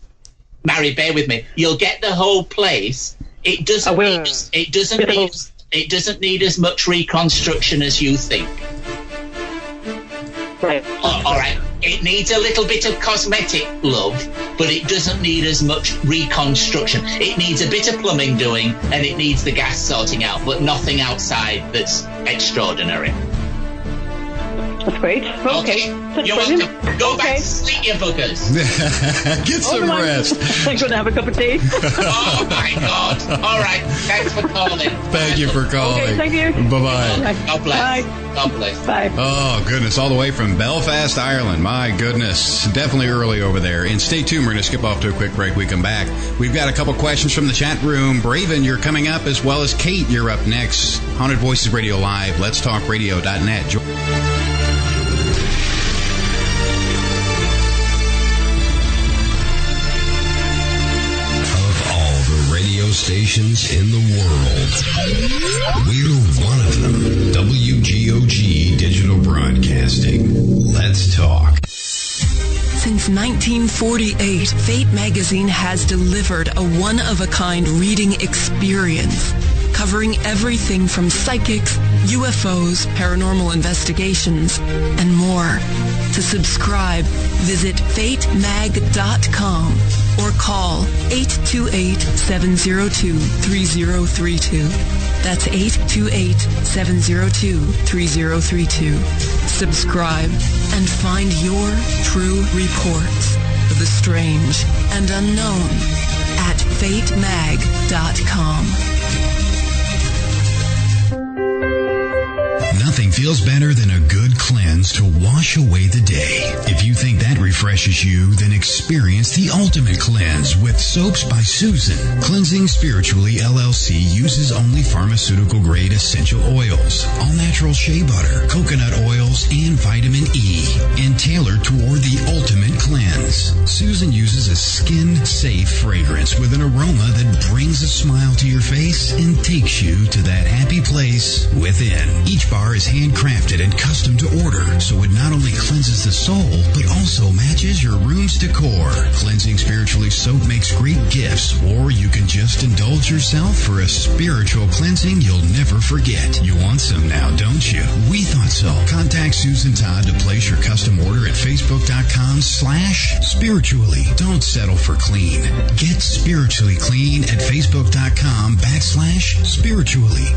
Mary, bear with me. You'll get the whole place. It doesn't need as much reconstruction as you think. Right. All right. It needs a little bit of cosmetic love, but it doesn't need as much reconstruction. It needs a bit of plumbing doing, and it needs the gas sorting out, but nothing outside that's extraordinary. That's great. Okay. You're welcome. Go back to sleep, you buggers. Get some rest. I'm going to have a cup of tea. Oh, my God. All right. Thanks for calling. Thank you for calling. Okay, thank you. Bye-bye. God bless. Bye. God bless. Bye. Oh, goodness. All the way from Belfast, Ireland. My goodness. Definitely early over there. And stay tuned. We're going to skip off to a quick break. We come back. We've got a couple questions from the chat room. Braven, you're coming up, as well as Kate. You're up next. Haunted Voices Radio Live. Let'sTalkRadio.net. Stations in the world. We're one of them. WGOG Digital Broadcasting. Let's talk. Since 1948, Fate magazine has delivered a one-of-a-kind reading experience, covering everything from psychics, UFOs, paranormal investigations, and more. To subscribe, visit fatemag.com or call 828-702-3032. That's 828-702-3032. Subscribe and find your true reports of the strange and unknown at fatemag.com. Nothing feels better than a good cleanse to wash away the day. If you think that refreshes you, then experience the ultimate cleanse with Soaps by Susan. Cleansing Spiritually LLC uses only pharmaceutical-grade essential oils, all-natural shea butter, coconut oils, and vitamin E, and tailored toward the ultimate cleanse. Susan uses a skin-safe fragrance with an aroma that brings a smile to your face and takes you to that happy place within. Each bar is handcrafted and custom to order, so it not only cleanses the soul, but also matches your room's decor. Cleansing Spiritually soap makes great gifts, or you can just indulge yourself for a spiritual cleansing you'll never forget. You want some now, don't you? We thought so. Contact Susan Todd to place your custom order at facebook.com/spiritually. Don't settle for clean. Get spiritually clean at facebook.com/spiritually.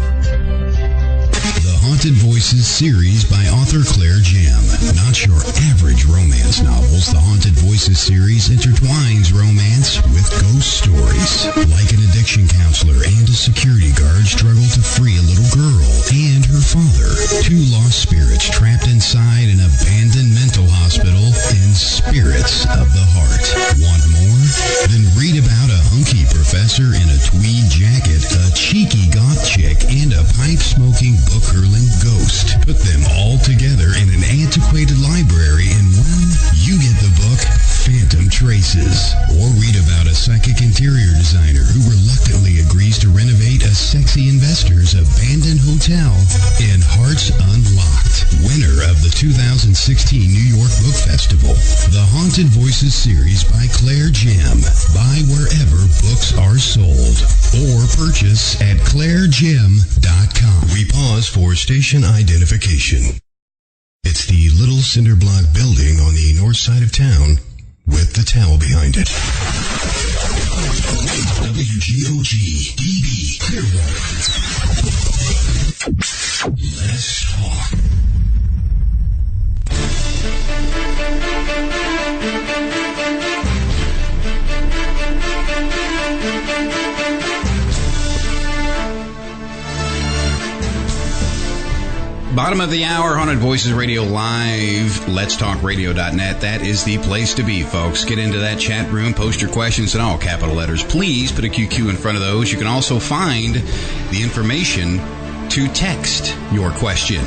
The Haunted Voices series by author Claire Jam. Not your average romance novels, the Haunted Voices series intertwines romance with ghost stories. Like an addiction counselor and a security guard struggle to free a little girl and her father. Two lost spirits trapped inside an abandoned mental hospital and spirits of the heart. Want more? Then read about a hunky professor in a tweed jacket, a cheeky goth chick, and a pipe-smoking book-hurling ghost. Put them all together in an antiquated library and, well, you get the book Phantom Traces. Or read about a psychic interior designer who reluctantly agrees to renovate a sexy investor's abandoned hotel in Hearts Unlocked. 2016 New York Book Festival. The Haunted Voices series by Claire Jim. Buy wherever books are sold or purchase at clairegem.com. We pause for station identification. It's the little cinder block building on the north side of town with the towel behind it. WGOG DB Clearwater. Let's talk. Bottom of the hour, Haunted Voices Radio Live, letstalkradio.net. That is the place to be, folks. Get into that chat room, post your questions in all capital letters. Please put a QQ in front of those. You can also find the information to text your question.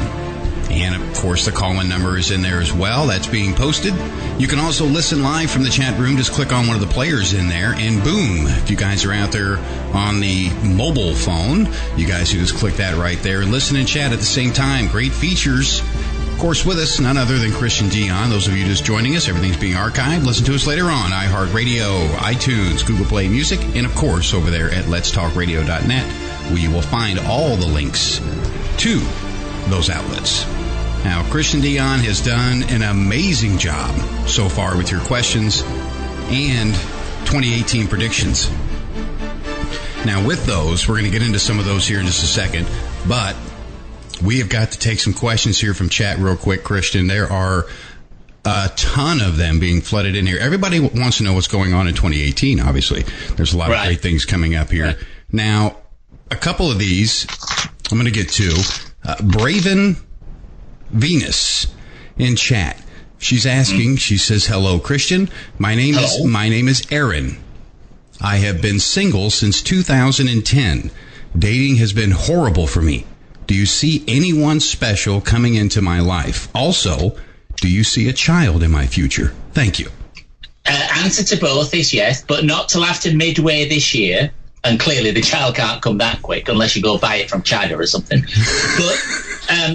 And, of course, the call-in number is in there as well. That's being posted. You can also listen live from the chat room. Just click on one of the players in there, and boom, if you guys are out there on the mobile phone, you guys can just click that right there and listen and chat at the same time. Great features. Of course, with us, none other than Christian Dion. Those of you just joining us, everything's being archived. Listen to us later on iHeartRadio, iTunes, Google Play Music, and, of course, over there at letstalkradio.net, where you will find all the links to those outlets. Now, Christian Dion has done an amazing job so far with your questions and 2018 predictions. Now, with those, we're going to get into some of those here in just a second, but we have got to take some questions here from chat real quick, Christian. There are a ton of them being flooded in here. Everybody wants to know what's going on in 2018, obviously. There's a lot of great things coming up here. Right. Now, a couple of these, I'm going to get to. Braven Venus in chat. She's asking, she says, hello, Christian. My name is Erin. I have been single since 2010. Dating has been horrible for me. Do you see anyone special coming into my life? Also, do you see a child in my future? Thank you. Answer to both is yes, but not till after midway this year. And clearly the child can't come that quick unless you go buy it from China or something. But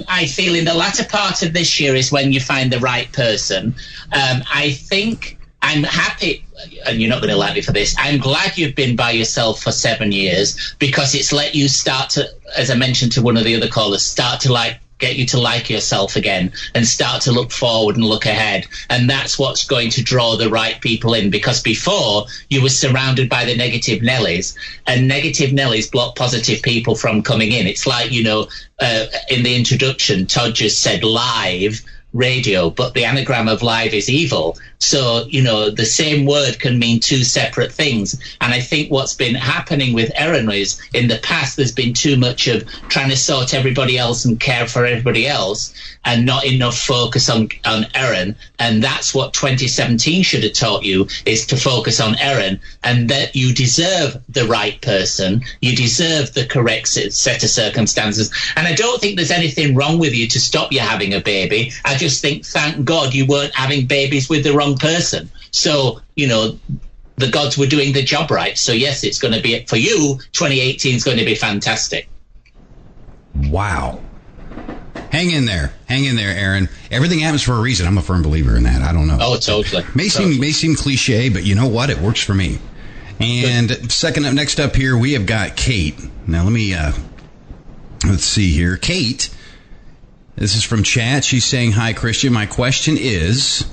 I feel in the latter part of this year is when you find the right person. I think I'm happy, and you're not going to like me for this, I'm glad you've been by yourself for 7 years, because it's let you start to, as I mentioned to one of the other callers, start to get you to like yourself again and start to look forward and look ahead. And that's what's going to draw the right people in, because before you were surrounded by the negative Nellies, and negative Nellies block positive people from coming in. It's like, in the introduction, Todd just said live radio, but the anagram of live is evil. So, the same word can mean two separate things. And I think what's been happening with Erin is in the past there's been too much of trying to sort everybody else and care for everybody else and not enough focus on Erin. And that's what 2017 should have taught you, is to focus on Erin, and that you deserve the right person. You deserve the correct set of circumstances. And I don't think there's anything wrong with you to stop you having a baby. I just think, thank God you weren't having babies with the wrong person. So, the gods were doing the job right. So, yes, it's going to be, for you, 2018 is going to be fantastic. Wow. Hang in there, Aaron. Everything happens for a reason. I'm a firm believer in that. I don't know. Oh, totally. May seem cliche, but you know what? It works for me. And next up here, we have got Kate. Now, let me, let's see here. Kate, this is from chat. She's saying, hi, Christian. My question is,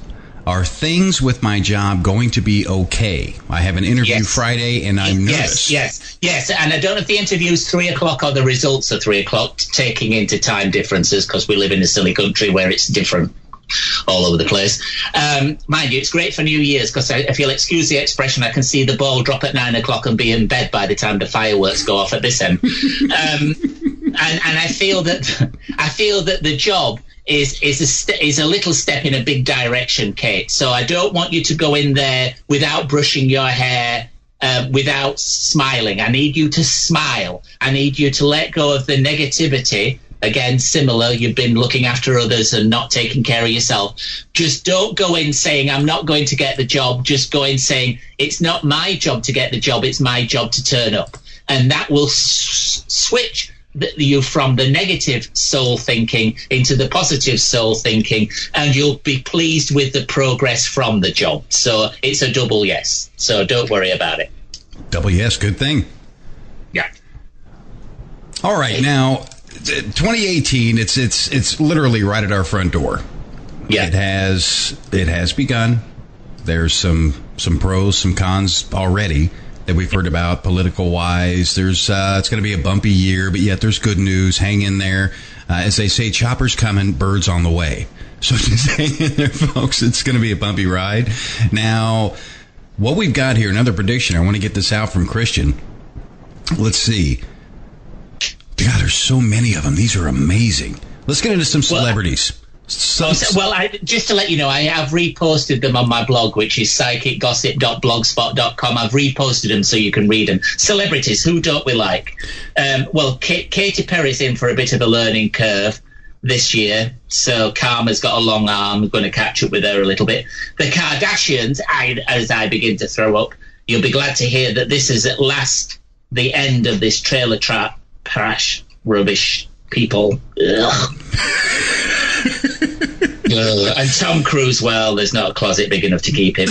are things with my job going to be okay? I have an interview Friday, and I'm nervous. Yes. And I don't know if the interview is 3 o'clock or the results are 3 o'clock, taking into time differences, because we live in a silly country where it's different all over the place. Mind you, it's great for New Year's, because if you'll excuse the expression, I can see the ball drop at 9 o'clock and be in bed by the time the fireworks go off at this end. And I feel that the job is a little step in a big direction, Kate. So I don't want you to go in there without brushing your hair, without smiling. I need you to smile. I need you to let go of the negativity. Again, similar, you've been looking after others and not taking care of yourself. Just don't go in saying, I'm not going to get the job. Just go in saying, it's not my job to get the job. It's my job to turn up. And that will switch you from the negative soul thinking into the positive soul thinking, and you'll be pleased with the progress from the job. So it's a double yes. So don't worry about it. Double yes, good thing. Yeah. All right, now 2018. It's literally right at our front door. Yeah. It has begun. There's some pros, some cons already that we've heard about political wise. There's it's going to be a bumpy year, but yet there's good news. Hang in there. As they say, choppers coming, birds on the way. So just hang in there, folks. It's going to be a bumpy ride. Now, what we've got here, another prediction. I want to get this out from Christian. Let's see. God, there's so many of them. These are amazing. Let's get into some celebrities. Just to let you know, I have reposted them on my blog, which is psychicgossip.blogspot.com. I've reposted them so you can read them. Celebrities, who don't we like? Katy Perry's in for a bit of a learning curve this year, so Karma's got a long arm. I'm going to catch up with her a little bit. The Kardashians, as I begin to throw up, you'll be glad to hear that this is at last the end of this trailer trash rubbish people. Ugh. And Tom Cruise, well, there's not a closet big enough to keep him.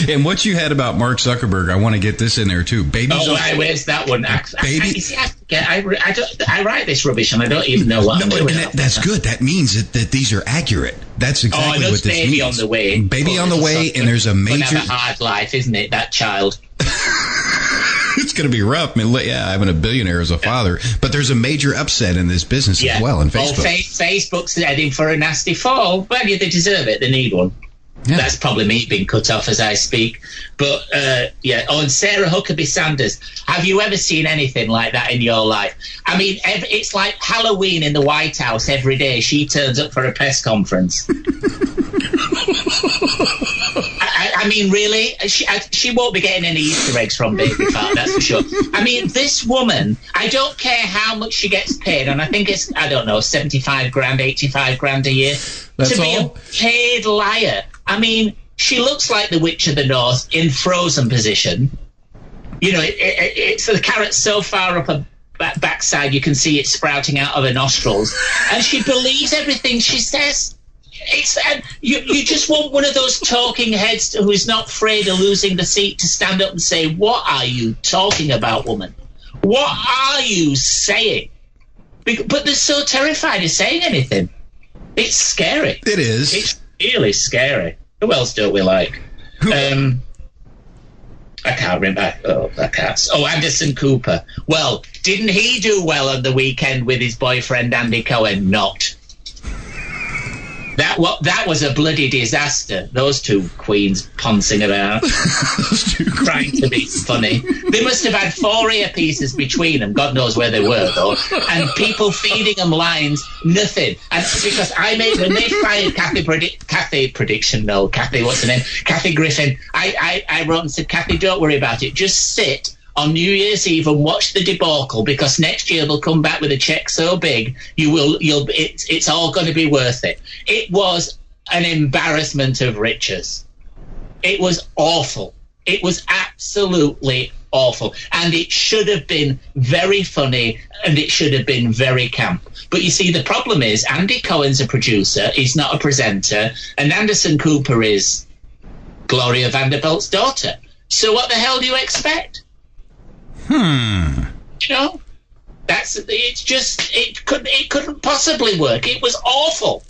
And what you had about Mark Zuckerberg, I want to get this in there too. Where's that one? I write this rubbish and I don't even know what I'm doing. That's good. That means that these are accurate. That's exactly what this means. Baby on the way. Baby on the way, and there's a major... Have a hard life, isn't it, that child? It's going to be rough. I mean, having a billionaire as a father, but there's a major upset in this business as well in Facebook. Facebook's heading for a nasty fall. Well, yeah, they deserve it. They need one. Yeah. That's probably me being cut off as I speak. But, and Sarah Huckabee Sanders. Have you ever seen anything like that in your life? I mean, it's like Halloween in the White House every day. She turns up for a press conference. I mean, really? She won't be getting any Easter eggs from Baby Fat, that's for sure. I mean, this woman, I don't care how much she gets paid, and I think it's, I don't know, 75 grand, 85 grand a year. That's to be a paid liar. I mean, she looks like the Witch of the North in frozen position. You know, it's the carrot's so far up her backside you can see it sprouting out of her nostrils. And she believes everything she says. You just want one of those talking heads who's not afraid of losing the seat to stand up and say, what are you talking about, woman? What are you saying? But they're so terrified of saying anything. It's scary. It is. It's really scary. Who else don't we like? I can't remember. Anderson Cooper. Well, didn't he do well on the weekend with his boyfriend Andy Cohen? Not. That was a bloody disaster. Those two queens poncing about, trying to be funny. They must have had 4 earpieces between them. God knows where they were, though. And people feeding them lines, nothing. And because when they fired Kathy Griffin, I wrote and said, Kathy, don't worry about it. Just sit on New Year's Eve and watch the debacle, because next year they'll come back with a check so big it's all going to be worth it. It was an embarrassment of riches. It was awful. It was absolutely awful, and it should have been very funny, and it should have been very camp. But you see, the problem is Andy Cohen's a producer, he's not a presenter, and Anderson Cooper is Gloria Vanderbilt's daughter. So what the hell do you expect? You know, it couldn't possibly work. It was awful.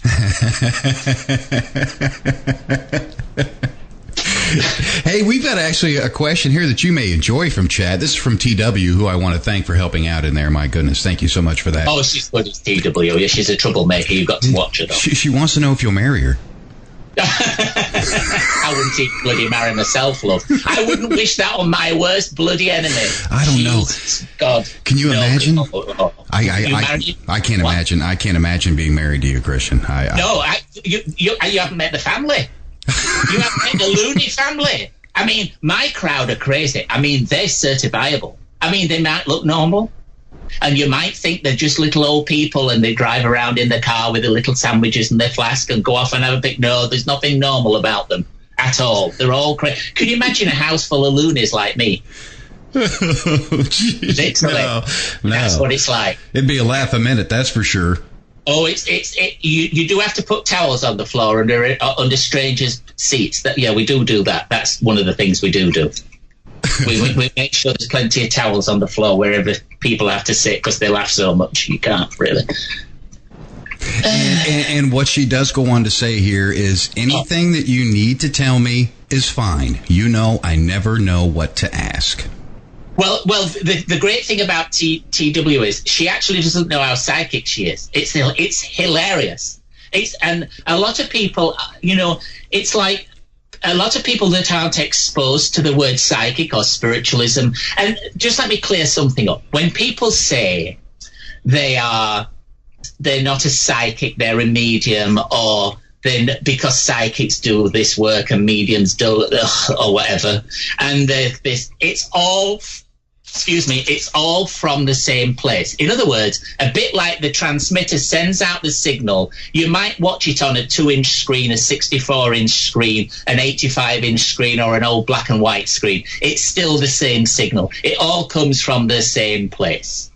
Hey, we've got actually a question here that you may enjoy from Chad. This is from TW, who I want to thank for helping out in there. My goodness, thank you so much for that. Oh, she's good as TW. Yeah, she's a troublemaker. You've got to watch her, though. She wants to know if you'll marry her. I wouldn't even bloody marry myself, love. I wouldn't wish that on my worst bloody enemy. I don't know. God. Can you imagine? I can't imagine. I can't imagine being married to you, Christian. You haven't met the family. You haven't met the loony family. I mean, my crowd are crazy. I mean, they're certifiable. I mean, they might look normal, and you might think they're just little old people and they drive around in the car with their little sandwiches and their flask and go off and have a pic. No, there's nothing normal about them at all. They're all crazy. Can you imagine a house full of loonies like me? Literally. No. That's what it's like. It'd be a laugh a minute, that's for sure. Oh, you do have to put towels on the floor under strangers' seats. We do that. That's one of the things we do. We make sure there's plenty of towels on the floor wherever people have to sit because they laugh so much you can't really. And what she does go on to say here is, anything that you need to tell me is fine. You know, I never know what to ask. Well, the great thing about TW is she actually doesn't know how psychic she is. It's hilarious. And a lot of people, it's like a lot of people that aren't exposed to the word psychic or spiritualism. And just let me clear something up. When people say they're not a psychic, they're a medium, or then because psychics do this work and mediums do, or whatever, and it's all from the same place. In other words, a bit like the transmitter sends out the signal, you might watch it on a 2-inch screen, a 64-inch screen, an 85-inch screen, or an old black and white screen. It's still the same signal. It all comes from the same place.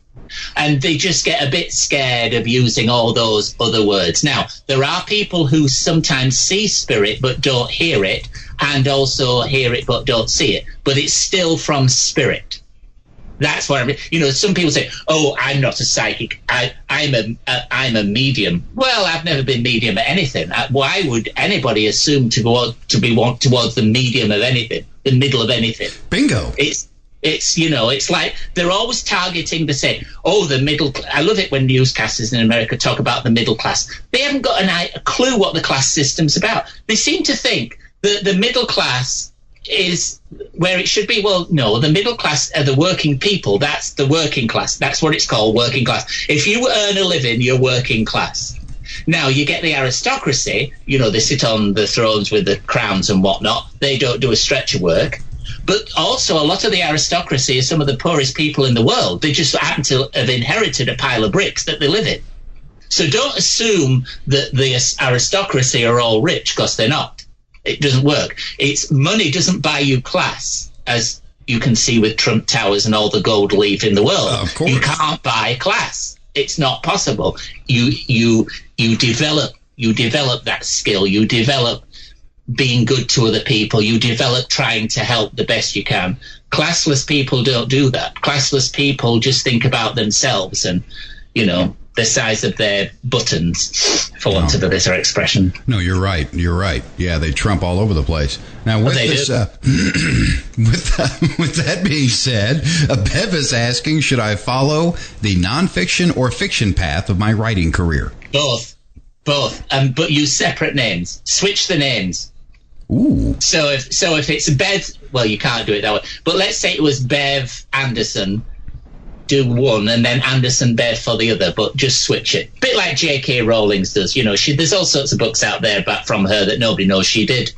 And they just get a bit scared of using all those other words. Now, there are people who sometimes see spirit but don't hear it, and also hear it but don't see it. But it's still from spirit. That's what some people say, oh, I'm not a psychic. I'm a medium. Well, I've never been medium at anything. Why would anybody assume to want towards the medium of anything, the middle of anything? Bingo. It's like they're always targeting to say, oh, the middle. I love it when newscasters in America talk about the middle class. They haven't got a clue what the class system's about. They seem to think that the middle class is where it should be. Well, no, the middle class are the working people. That's the working class. That's what it's called, working class. If you earn a living, you're working class. Now, you get the aristocracy. They sit on the thrones with the crowns and whatnot. They don't do a stretch of work. But also, a lot of the aristocracy are some of the poorest people in the world. They just happen to have inherited a pile of bricks that they live in. So don't assume that the aristocracy are all rich, because they're not. It doesn't work. Money doesn't buy you class, as you can see with Trump Towers and all the gold leaf in the world. Of course. You can't buy class. It's not possible. You develop that skill. You develop being good to other people. You develop trying to help the best you can. Classless people don't do that. Classless people just think about themselves and, the size of their buttons, for want of a better expression. No, you're right. Yeah, they trump all over the place. Now, with this, with that being said, Bev is asking, should I follow the nonfiction or fiction path of my writing career? Both. But use separate names. Switch the names. Ooh. So if it's Bev, well, you can't do it that way. But let's say it was Bev Anderson. Do one and then Anderson Bev for the other, but just switch it. Bit like J.K. Rowling's does. There's all sorts of books out there from her that nobody knows she did.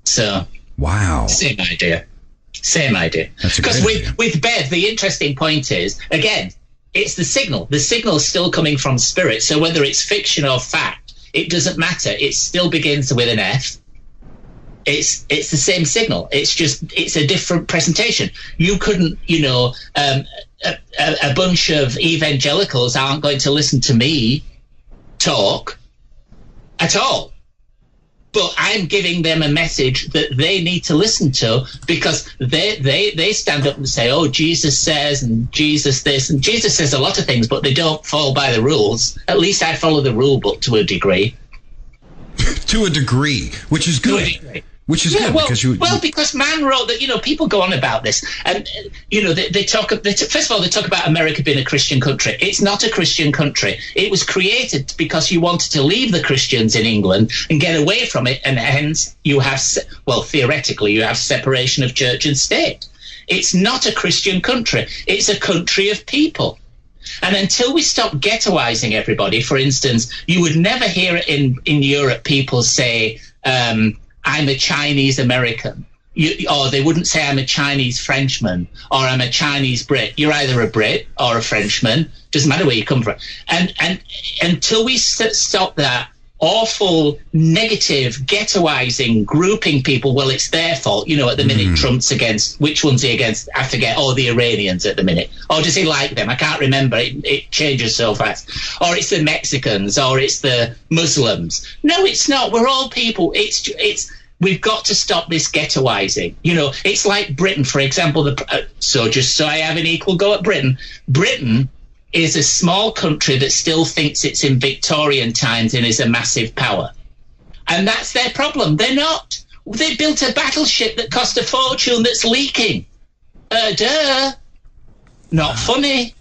So wow, same idea. Because with Bev, the interesting point is, again, it's the signal. The signal's still coming from spirit. So whether it's fiction or fact, it doesn't matter. It still begins with an F. It's the same signal. It's a different presentation. You couldn't, a bunch of evangelicals aren't going to listen to me talk at all. But I'm giving them a message that they need to listen to, because they stand up and say, oh, Jesus says, and Jesus this, and Jesus says a lot of things, but they don't fall by the rules. At least I follow the rule book to a degree. To a degree, which is good. Which is good, because man wrote that. People go on about this, and they talk. First of all, they talk about America being a Christian country. It's not a Christian country. It was created because you wanted to leave the Christians in England and get away from it, and hence you have, theoretically, you have separation of church and state. It's not a Christian country. It's a country of people. And until we stop ghettoizing everybody, for instance, you would never hear it in Europe people say, I'm a Chinese American, or they wouldn't say I'm a Chinese Frenchman, or I'm a Chinese Brit. You're either a Brit or a Frenchman. Doesn't matter where you come from. And until we stop that, awful, negative, ghettoizing, grouping people. Well, it's their fault. At the minute Trump's against, which one's he against? I forget. The Iranians at the minute. Or does he like them? I can't remember. It changes so fast. Or it's the Mexicans, or it's the Muslims. No, it's not. We're all people. We've got to stop this ghettoizing. It's like Britain, for example. So just so I have an equal go at Britain. Britain is a small country that still thinks it's in Victorian times and is a massive power. And that's their problem. They're not. They built a battleship that cost a fortune that's leaking. Not funny.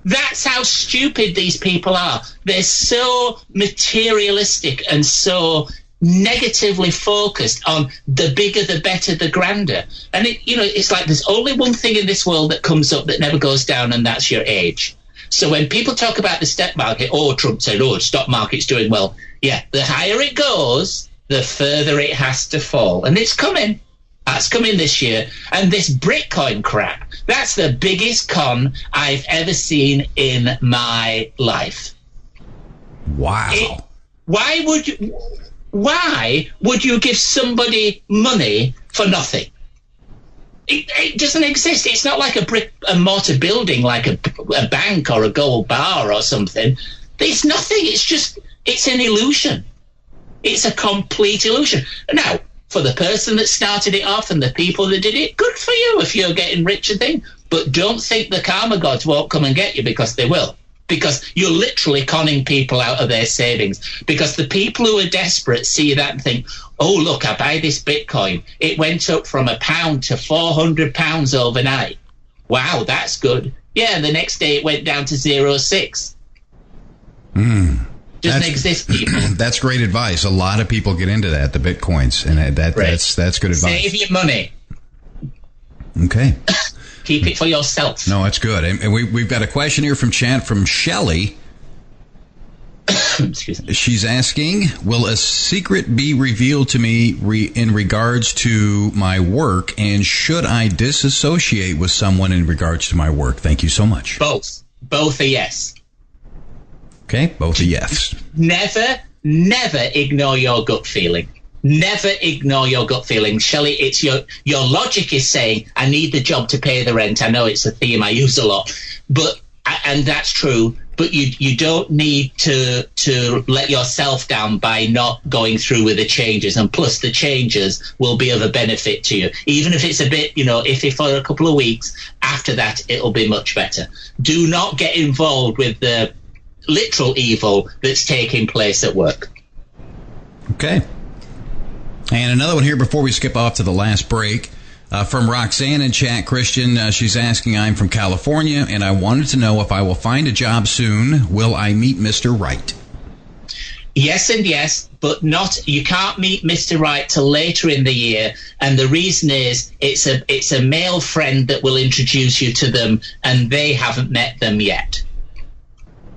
That's how stupid these people are. They're so materialistic and so negatively focused on the bigger, the better, the grander. And it's like there's only one thing in this world that comes up that never goes down, and that's your age. So when people talk about the stock market, Trump said, the stock market's doing well. Yeah, the higher it goes, the further it has to fall. And it's coming. That's coming this year. And this Bitcoin crap, that's the biggest con I've ever seen in my life. Wow. Why would you give somebody money for nothing? It doesn't exist. It's not like a brick and mortar building, like a bank or a gold bar or something. There's nothing. It's an illusion. It's a complete illusion. Now, for the person that started it off and the people that did it, good for you if you're getting rich and things. But don't think the karma gods won't come and get you, because they will. Because you're literally conning people out of their savings. Because the people who are desperate see that and think, look, I buy this Bitcoin. It went up from £1 to £400 overnight. Wow, that's good. Yeah, and the next day it went down to 0.6. Doesn't exist, people. That's great advice. A lot of people get into that, the Bitcoins, and that's good advice. Save your money. Okay. Keep it for yourself. No, that's good. And we've got a question here from chat from Shelley. Excuse me. She's asking, will a secret be revealed to me in regards to my work, and should I disassociate with someone in regards to my work? Thank you so much. Both are yes. Okay, both are yes. Never ignore your gut feeling. Never ignore your gut feeling. Shelley, it's your logic is saying, I need the job to pay the rent. I know it's a theme I use a lot, and that's true, but you don't need to let yourself down by not going through with the changes. And plus, the changes will be of a benefit to you. Even if it's a bit, if for a couple of weeks, after that, it'll be much better. Do not get involved with the literal evil that's taking place at work. Okay. And another one here before we skip off to the last break from Roxanne in chat. Christian, she's asking, I'm from California, and I wanted to know if I will find a job soon. Will I meet Mr. Right? Yes and yes, but you can't meet Mr. Right till later in the year. And the reason is it's a male friend that will introduce you to them, and they haven't met them yet.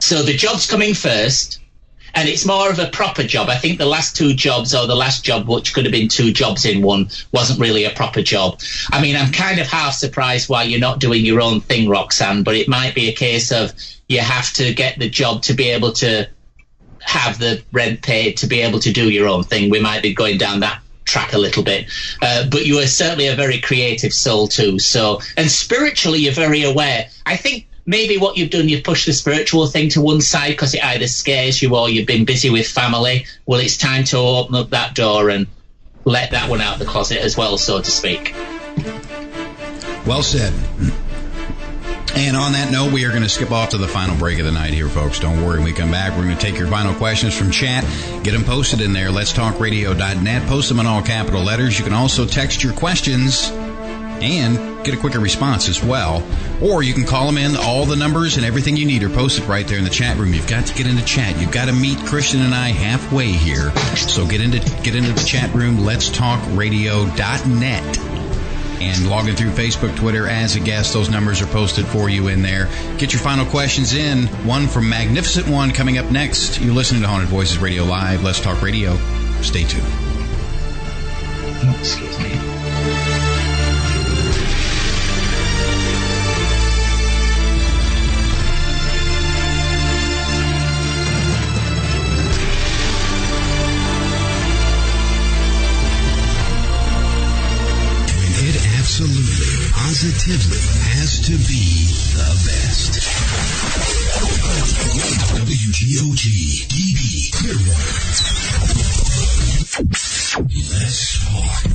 So the job's coming first. And it's more of a proper job. I think the last two jobs, or the last job, which could have been two jobs in one, wasn't really a proper job. I mean, I'm kind of half surprised why you're not doing your own thing, Roxanne, but it might be a case of you have to get the job to be able to have the rent paid, to be able to do your own thing. We might be going down that track a little bit. But you are certainly a very creative soul too. So, and spiritually, you're very aware. I think maybe what you've done, you've pushed the spiritual thing to one side because it either scares you or you've been busy with family. Well, it's time to open up that door and let that one out of the closet as well, so to speak. Well said. And on that note, we are going to skip off to the final break of the night here, folks. Don't worry. When we come back, we're going to take your final questions from chat. Get them posted in there. letstalkradio.net. Post them in all capital letters. You can also text your questions and get a quicker response as well. Or you can call them in. All the numbers and everything you need are posted right there in the chat room. You've got to get into chat. You've got to meet Christian and I halfway here. So get into the chat room, letstalkradio.net. And log in through Facebook, Twitter as a guest. Those numbers are posted for you in there. Get your final questions in. One from Magnificent One coming up next. You're listening to Haunted Voices Radio Live. Let's Talk Radio. Stay tuned. Oh, excuse me. positively has to be the best. WGOT DB Clearwater. Let's talk.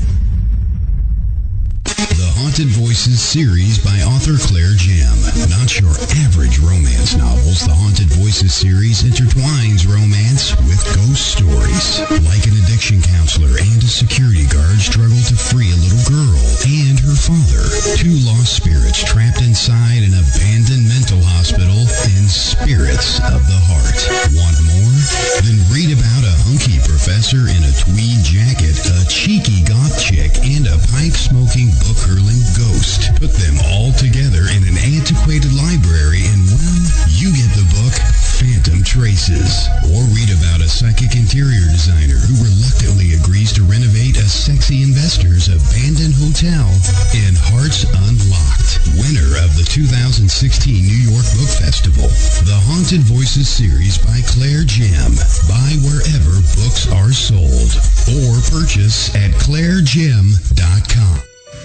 The Haunted Voices series by author Claire Jam. Not your average romance novels, the Haunted Voices series intertwines romance with ghost stories. Like an addiction counselor and a security guard struggle to free a little girl and her father. Two lost spirits trapped inside an abandoned mental hospital and spirits of the heart. Want more? Then read about a hunky professor in a tweed jacket, a cheeky goth chick, and a pipe-smoking book-hurling ghost. Put them all together in an antiquated library and, well, you get the book Phantom Traces. Or read about a psychic interior designer who reluctantly agrees to renovate a sexy investor's abandoned hotel in Hearts Unlocked, winner of the 2016 New York Book Festival. The Haunted Voices series by Claire Jam. Buy wherever books are sold or purchase at clairegem.com.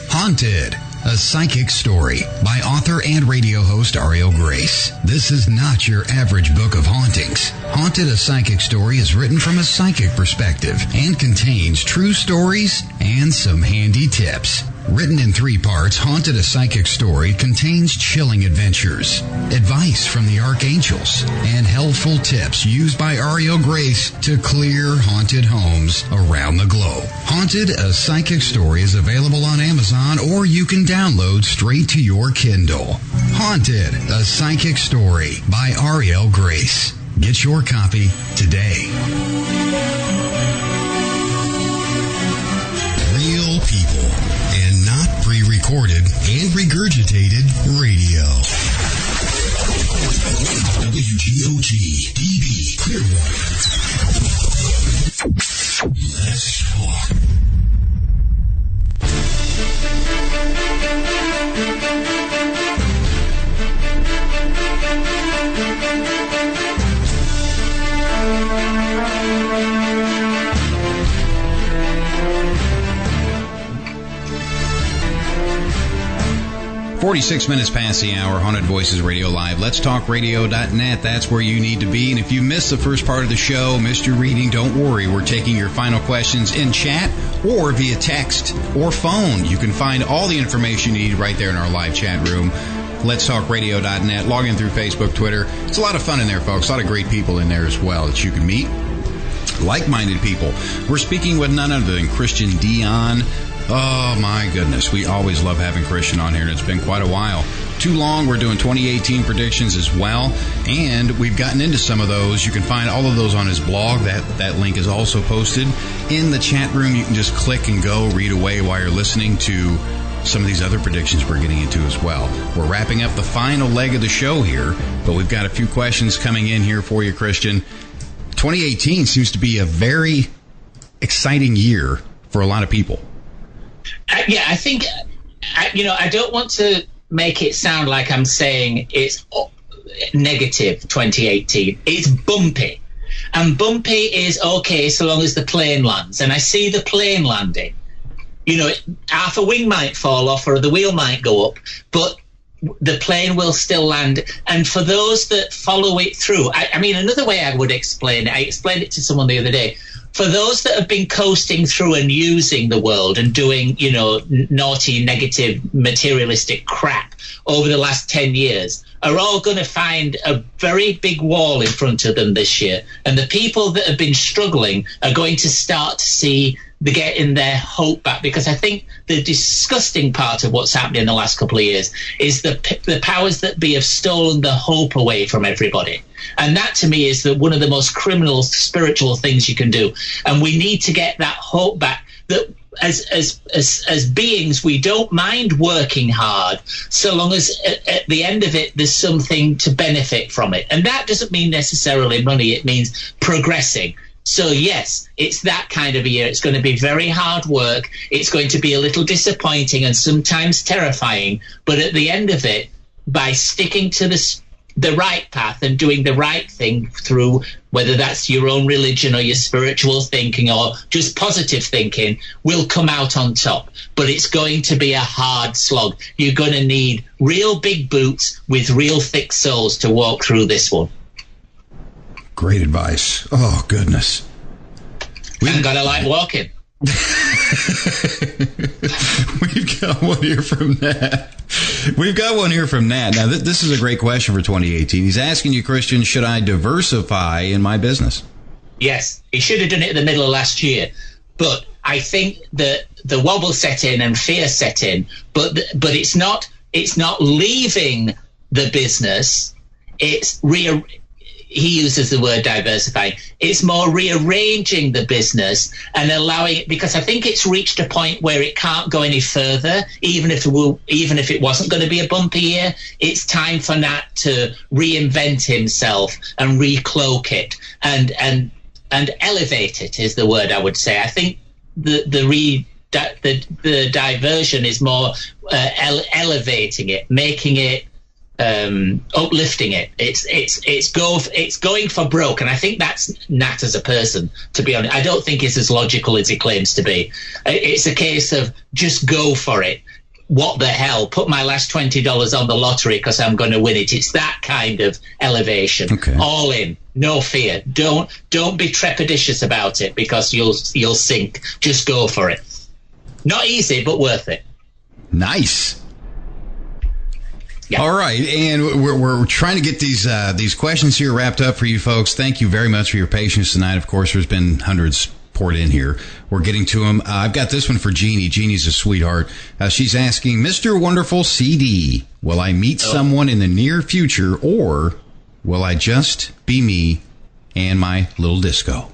Haunted, a psychic story by author and radio host Ariel Grace. This is not your average book of hauntings. Haunted, a psychic story is written from a psychic perspective and contains true stories and some handy tips. Written in 3 parts, Haunted, a Psychic Story contains chilling adventures, advice from the archangels, and helpful tips used by Ariel Grace to clear haunted homes around the globe. Haunted, a Psychic Story is available on Amazon, or you can download straight to your Kindle. Haunted, a Psychic Story by Ariel Grace. Get your copy today. Real people. And not pre-recorded and regurgitated radio. WGOT DB Clearwater. Let's talk. .46 minutes past the hour, Haunted Voices Radio Live. Let's Talk Radio.net. That's where you need to be. And if you missed the first part of the show, missed your reading, don't worry. We're taking your final questions in chat or via text or phone. You can find all the information you need right there in our live chat room. Let's Talk Radio.net. Log in through Facebook, Twitter. It's a lot of fun in there, folks. A lot of great people in there as well that you can meet. Like-minded people. We're speaking with none other than Christian Dion. Oh, my goodness. We always love having Christian on here, and it's been quite a while. Too long. We're doing 2018 predictions as well, and we've gotten into some of those. You can find all of those on his blog. That link is also posted in the chat room. You can just click and go read away while you're listening to some of these other predictions we're getting into as well. We're wrapping up the final leg of the show here, but we've got a few questions coming in here for you, Christian. 2018 seems to be a very exciting year for a lot of people. Yeah, I think, I don't want to make it sound like I'm saying it's negative 2018. It's bumpy. And bumpy is okay so long as the plane lands. And I see the plane landing. Half a wing might fall off or the wheel might go up, but the plane will still land. And for those that follow it through, I mean, another way I would explain it, I explained it to someone the other day. For those that have been coasting through and using the world and doing, naughty, negative, materialistic crap over the last 10 years are all going to find a very big wall in front of them this year. And the people that have been struggling are going to start to see getting their hope back, because I think the disgusting part of what's happened in the last couple of years is the powers that be have stolen the hope away from everybody. And that, to me, is one of the most criminal spiritual things you can do. And we need to get that hope back. That as beings, we don't mind working hard so long as at the end of it there's something to benefit from it. And that doesn't mean necessarily money. It means progressing. So, yes, it's that kind of a year. It's going to be very hard work. It's going to be a little disappointing and sometimes terrifying. But at the end of it, by sticking to the right path and doing the right thing through, whether that's your own religion or your spiritual thinking or just positive thinking, will come out on top. But it's going to be a hard slog. You're going to need real big boots with real thick soles to walk through this one. Great advice. Oh, goodness. We've got to like walking. We've got one here from Nat. Now, this is a great question for 2018. He's asking you, Christian, should I diversify in my business? Yes, he should have done it in the middle of last year. But I think that the wobble set in and fear set in, but it's not leaving the business. He uses the word diversifying. It's more rearranging the business and allowing it, because I think it's reached a point where it can't go any further, even if it wasn't going to be a bumpy year. It's time for Nat to reinvent himself and recloak it and elevate it is the word I would say. I think the diversion is more elevating it, making it, uplifting it. It's going for broke, and I think that's Nat as a person, to be honest. I don't think he's as logical as he claims to be. It's a case of just go for it. What the hell? Put my last $20 on the lottery because I'm going to win it. It's that kind of elevation. Okay. All in, no fear. Don't be trepidatious about it because you'll sink. Just go for it. Not easy, but worth it. Nice. Yeah. All right, and we're trying to get these questions here wrapped up for you folks. Thank you very much for your patience tonight. Of course, there's been hundreds poured in here. We're getting to them. I've got this one for Jeannie. Jeannie's a sweetheart. She's asking, Mr. Wonderful CD, will I meet someone in the near future, or will I just be me and my little disco?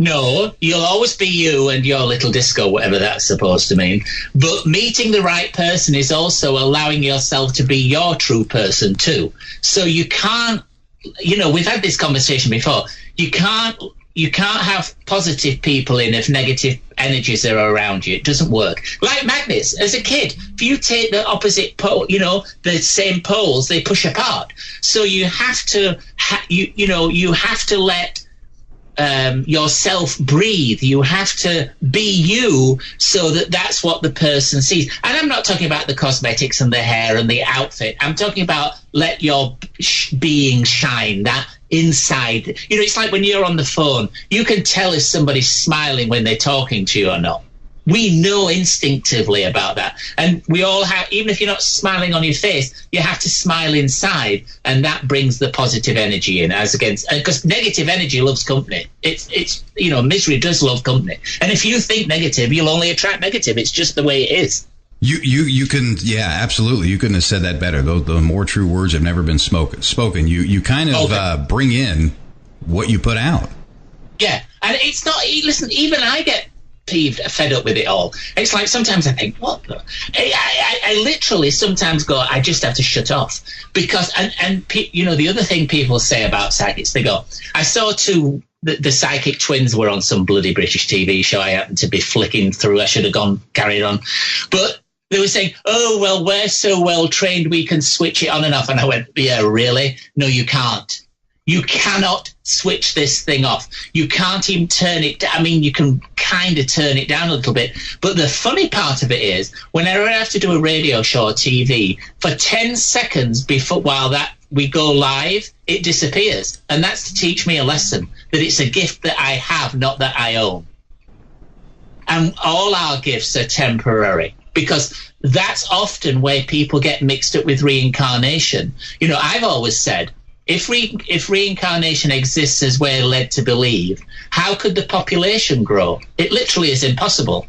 No, you'll always be you and your little disco, whatever that's supposed to mean. But meeting the right person is also allowing yourself to be your true person too. So you can't, we've had this conversation before. You can't have positive people in if negative energies are around you. It doesn't work. Like magnets. As a kid, if you take the opposite pole, the same poles, they push apart. So you have to, you have to let yourself breathe. You have to be you so that's what the person sees. And I'm not talking about the cosmetics and the hair and the outfit. I'm talking about let your being shine, that inside. It's like when you're on the phone, you can tell if somebody's smiling when they're talking to you or not. We know instinctively about that. And we all have, even if you're not smiling on your face, you have to smile inside. And that brings the positive energy in, as against, because negative energy loves company. It's misery does love company. And if you think negative, you'll only attract negative. It's just the way it is. You can, yeah, absolutely. You couldn't have said that better. The more true words have never been spoken. You kind of bring in what you put out. Yeah. And it's not, listen, even I get fed up with it all. It's like sometimes I think, what the? I literally sometimes go, I just have to shut off. Because, the other thing people say about psychics, they go, I saw the psychic twins were on some bloody British TV show I happened to be flicking through. I should have carried on. But they were saying, oh, well, we're so well trained we can switch it on and off. And I went, yeah, really? No, you can't. You cannot switch this thing off. You can't even turn it down. I mean, you can kind of turn it down a little bit. But the funny part of it is, whenever I have to do a radio show or TV, for 10 seconds while we go live, it disappears. And that's to teach me a lesson, that it's a gift that I have, not that I own. And all our gifts are temporary, because that's often where people get mixed up with reincarnation. I've always said, if reincarnation exists as we're led to believe, how could the population grow? It literally is impossible.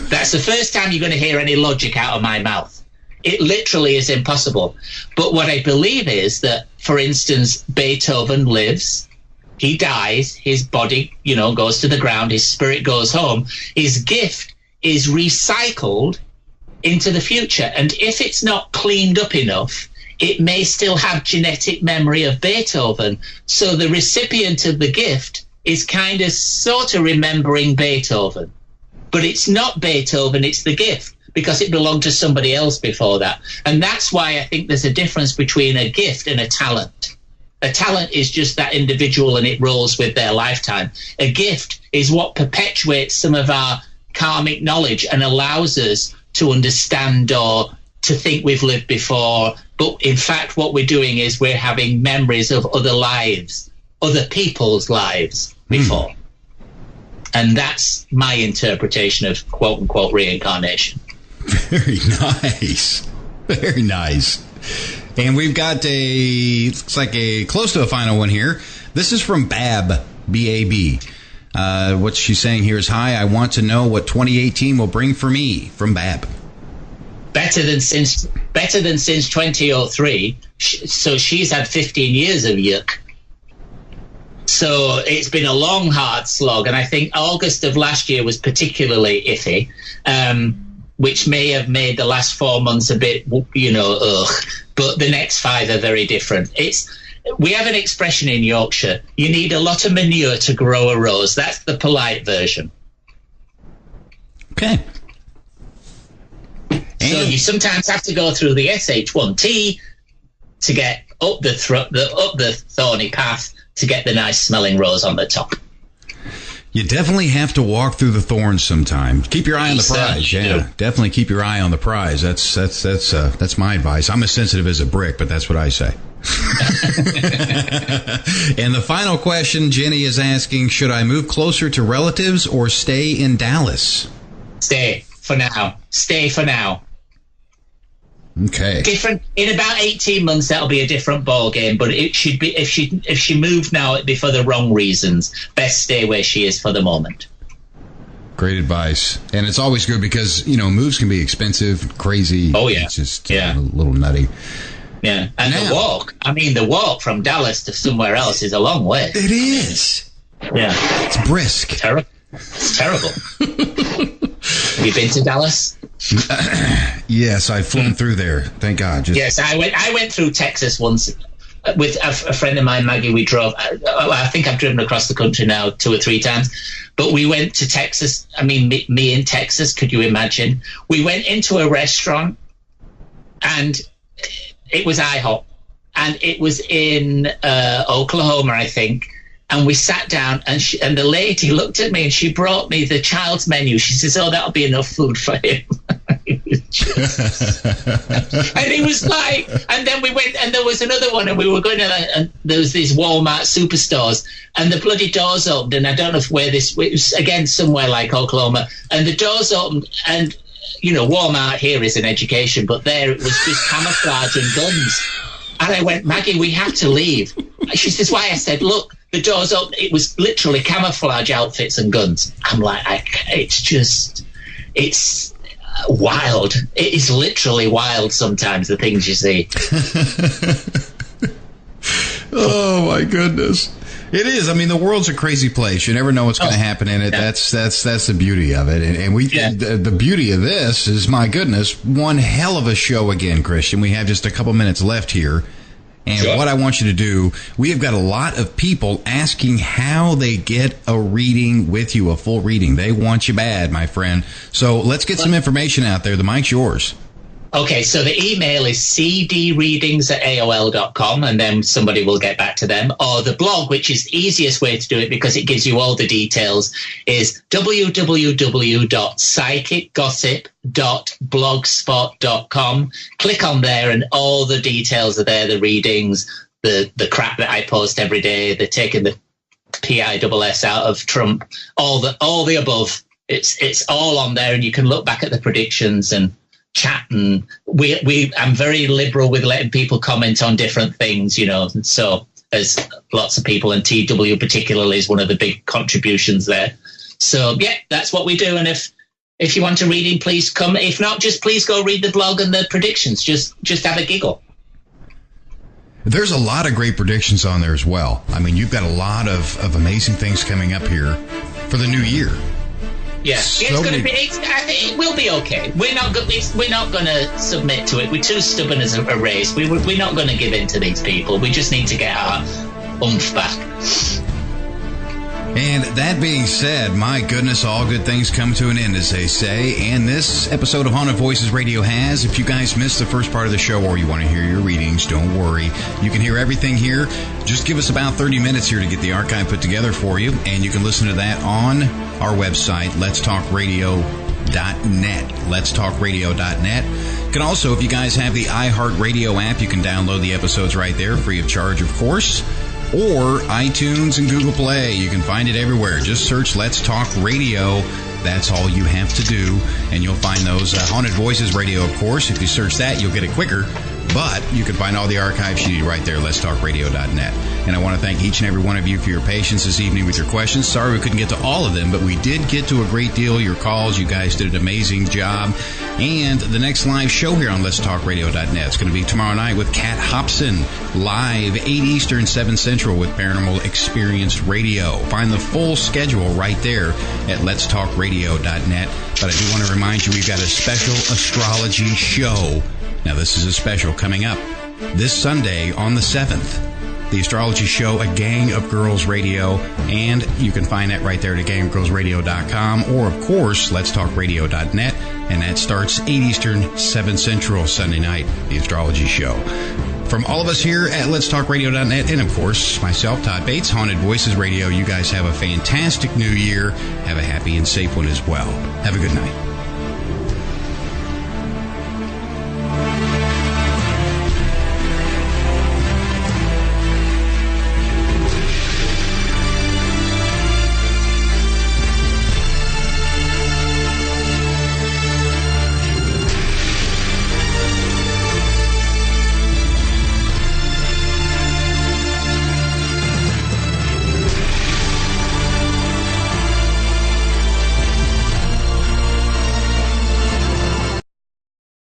That's the first time you're going to hear any logic out of my mouth. It literally is impossible. But what I believe is that, for instance, Beethoven lives, he dies, his body, goes to the ground, his spirit goes home, his gift is recycled into the future. And if it's not cleaned up enough, it may still have genetic memory of Beethoven. So the recipient of the gift is sort of remembering Beethoven. But it's not Beethoven, it's the gift. because it belonged to somebody else before that. And that's why I think there's a difference between a gift and a talent. A talent is just that individual and it rolls with their lifetime. A gift is what perpetuates some of our karmic knowledge and allows us to understand or to think we've lived before. But in fact, what we're doing is we're having memories of other lives, other people's lives before. And that's my interpretation of quote-unquote reincarnation. Very nice. Very nice. And we've got looks like a close to a final one here. This is from Bab, B-A-B. What she's saying here is, hi, I want to know what 2018 will bring for me, from Bab. Better than since 2003. So she's had 15 years of yuck. So it's been a long, hard slog, and I think August of last year was particularly iffy, which may have made the last 4 months a bit, but the next 5 are very different. We have an expression in Yorkshire, you need a lot of manure to grow a rose. That's the polite version. Okay. So you sometimes have to go through the SH1T to get up the thorny path to get the nice smelling rose on the top. You definitely have to walk through the thorns sometimes. Keep your eye on the prize. Yeah, definitely keep your eye on the prize. That's my advice. I'm as sensitive as a brick, but that's what I say. And the final question Jenny is asking, should I move closer to relatives or stay in Dallas? Stay for now. Stay for now. Okay. Different in about 18 months. That'll be a different ball game. But it should be if she moved now, it'd be for the wrong reasons. Best stay where she is for the moment. Great advice, and it's always good because moves can be expensive, crazy. Oh yeah, it's just a little nutty. Yeah, and the walk. I mean, the walk from Dallas to somewhere else is a long way. It is. Yeah, it's brisk. It's terrible. Have you been to Dallas? Yes, I've flown through there. Thank God. Yes, I went through Texas once with a friend of mine, Maggie. We drove. I think I've driven across the country now 2 or 3 times. But we went to Texas. I mean, me in Texas. Could you imagine? We went into a restaurant, and it was IHOP, and it was in Oklahoma, I think. And we sat down, and the lady looked at me, and she brought me the child's menu. She says, "Oh, that'll be enough food for him." And it was like, and then we went, and there was another one, and we were going to, and there was these Walmart superstores, and the bloody doors opened, and I don't know where it was again somewhere like Oklahoma, and the doors opened, and Walmart here is an education, but there it was just camouflage and guns. And I went, Maggie, we have to leave. She says, why? I said, look, the doors open. It was literally camouflage outfits and guns. I'm like, it's wild. It is literally wild sometimes, the things you see. Oh, my goodness. It is. I mean, the world's a crazy place. You never know what's going to happen in it. Yeah. That's the beauty of it. And the beauty of this is, my goodness, one hell of a show again, Christian. We have just a couple minutes left here. And what I want you to do, we have got a lot of people asking how they get a reading with you, a full reading. They want you bad, my friend. So let's get some information out there. The mic's yours. Okay, so the email is cdreadings@aol.com, and then somebody will get back to them. Or the blog, which is the easiest way to do it because it gives you all the details, is www.psychicgossip.blogspot.com. Click on there, and all the details are there, the readings, the crap that I post every day, the taking the PISS out of Trump, all the above. It's all on there, and you can look back at the predictions and chat, and I'm very liberal with letting people comment on different things, so there's lots of people, and TW particularly is one of the big contributions there. So yeah, that's what we do. And if you want a reading, please come. If not, just please go read the blog and the predictions. Just have a giggle. There's a lot of great predictions on there as well. I mean, you've got a lot of amazing things coming up here for the new year. Yeah, it will be okay. We're not going to submit to it. We're too stubborn as a race. We're not going to give in to these people. We just need to get our oomph back. And that being said, my goodness, all good things come to an end, as they say. And this episode of Haunted Voices Radio has, if you guys missed the first part of the show or you want to hear your readings, don't worry. You can hear everything here. Just give us about 30 minutes here to get the archive put together for you. And you can listen to that on our website, letstalkradio.net. Letstalkradio.net. You can also, if you guys have the iHeartRadio app, you can download the episodes right there, free of charge, of course. Or iTunes and Google Play. You can find it everywhere. Just search Let's Talk Radio. That's all you have to do. And you'll find those Haunted Voices Radio, of course. If you search that, you'll get it quicker. But you can find all the archives you need right there, letstalkradio.net. And I want to thank each and every one of you for your patience this evening with your questions. Sorry we couldn't get to all of them, but we did get to a great deal of your calls. You guys did an amazing job. And the next live show here on letstalkradio.net is going to be tomorrow night with Kat Hobson, live 8 Eastern, 7 Central with Paranormal Experience Radio. Find the full schedule right there at letstalkradio.net. But I do want to remind you, we've got a special astrology show. Now, this is a special coming up this Sunday on the 7th. The astrology show, A Gang of Girls Radio, and you can find that right there at agangofgirlsradio.com or, of course, letstalkradio.net, and that starts 8 Eastern, 7 Central Sunday night, the astrology show. From all of us here at letstalkradio.net, and, of course, myself, Todd Bates, Haunted Voices Radio, you guys have a fantastic new year. Have a happy and safe one as well. Have a good night.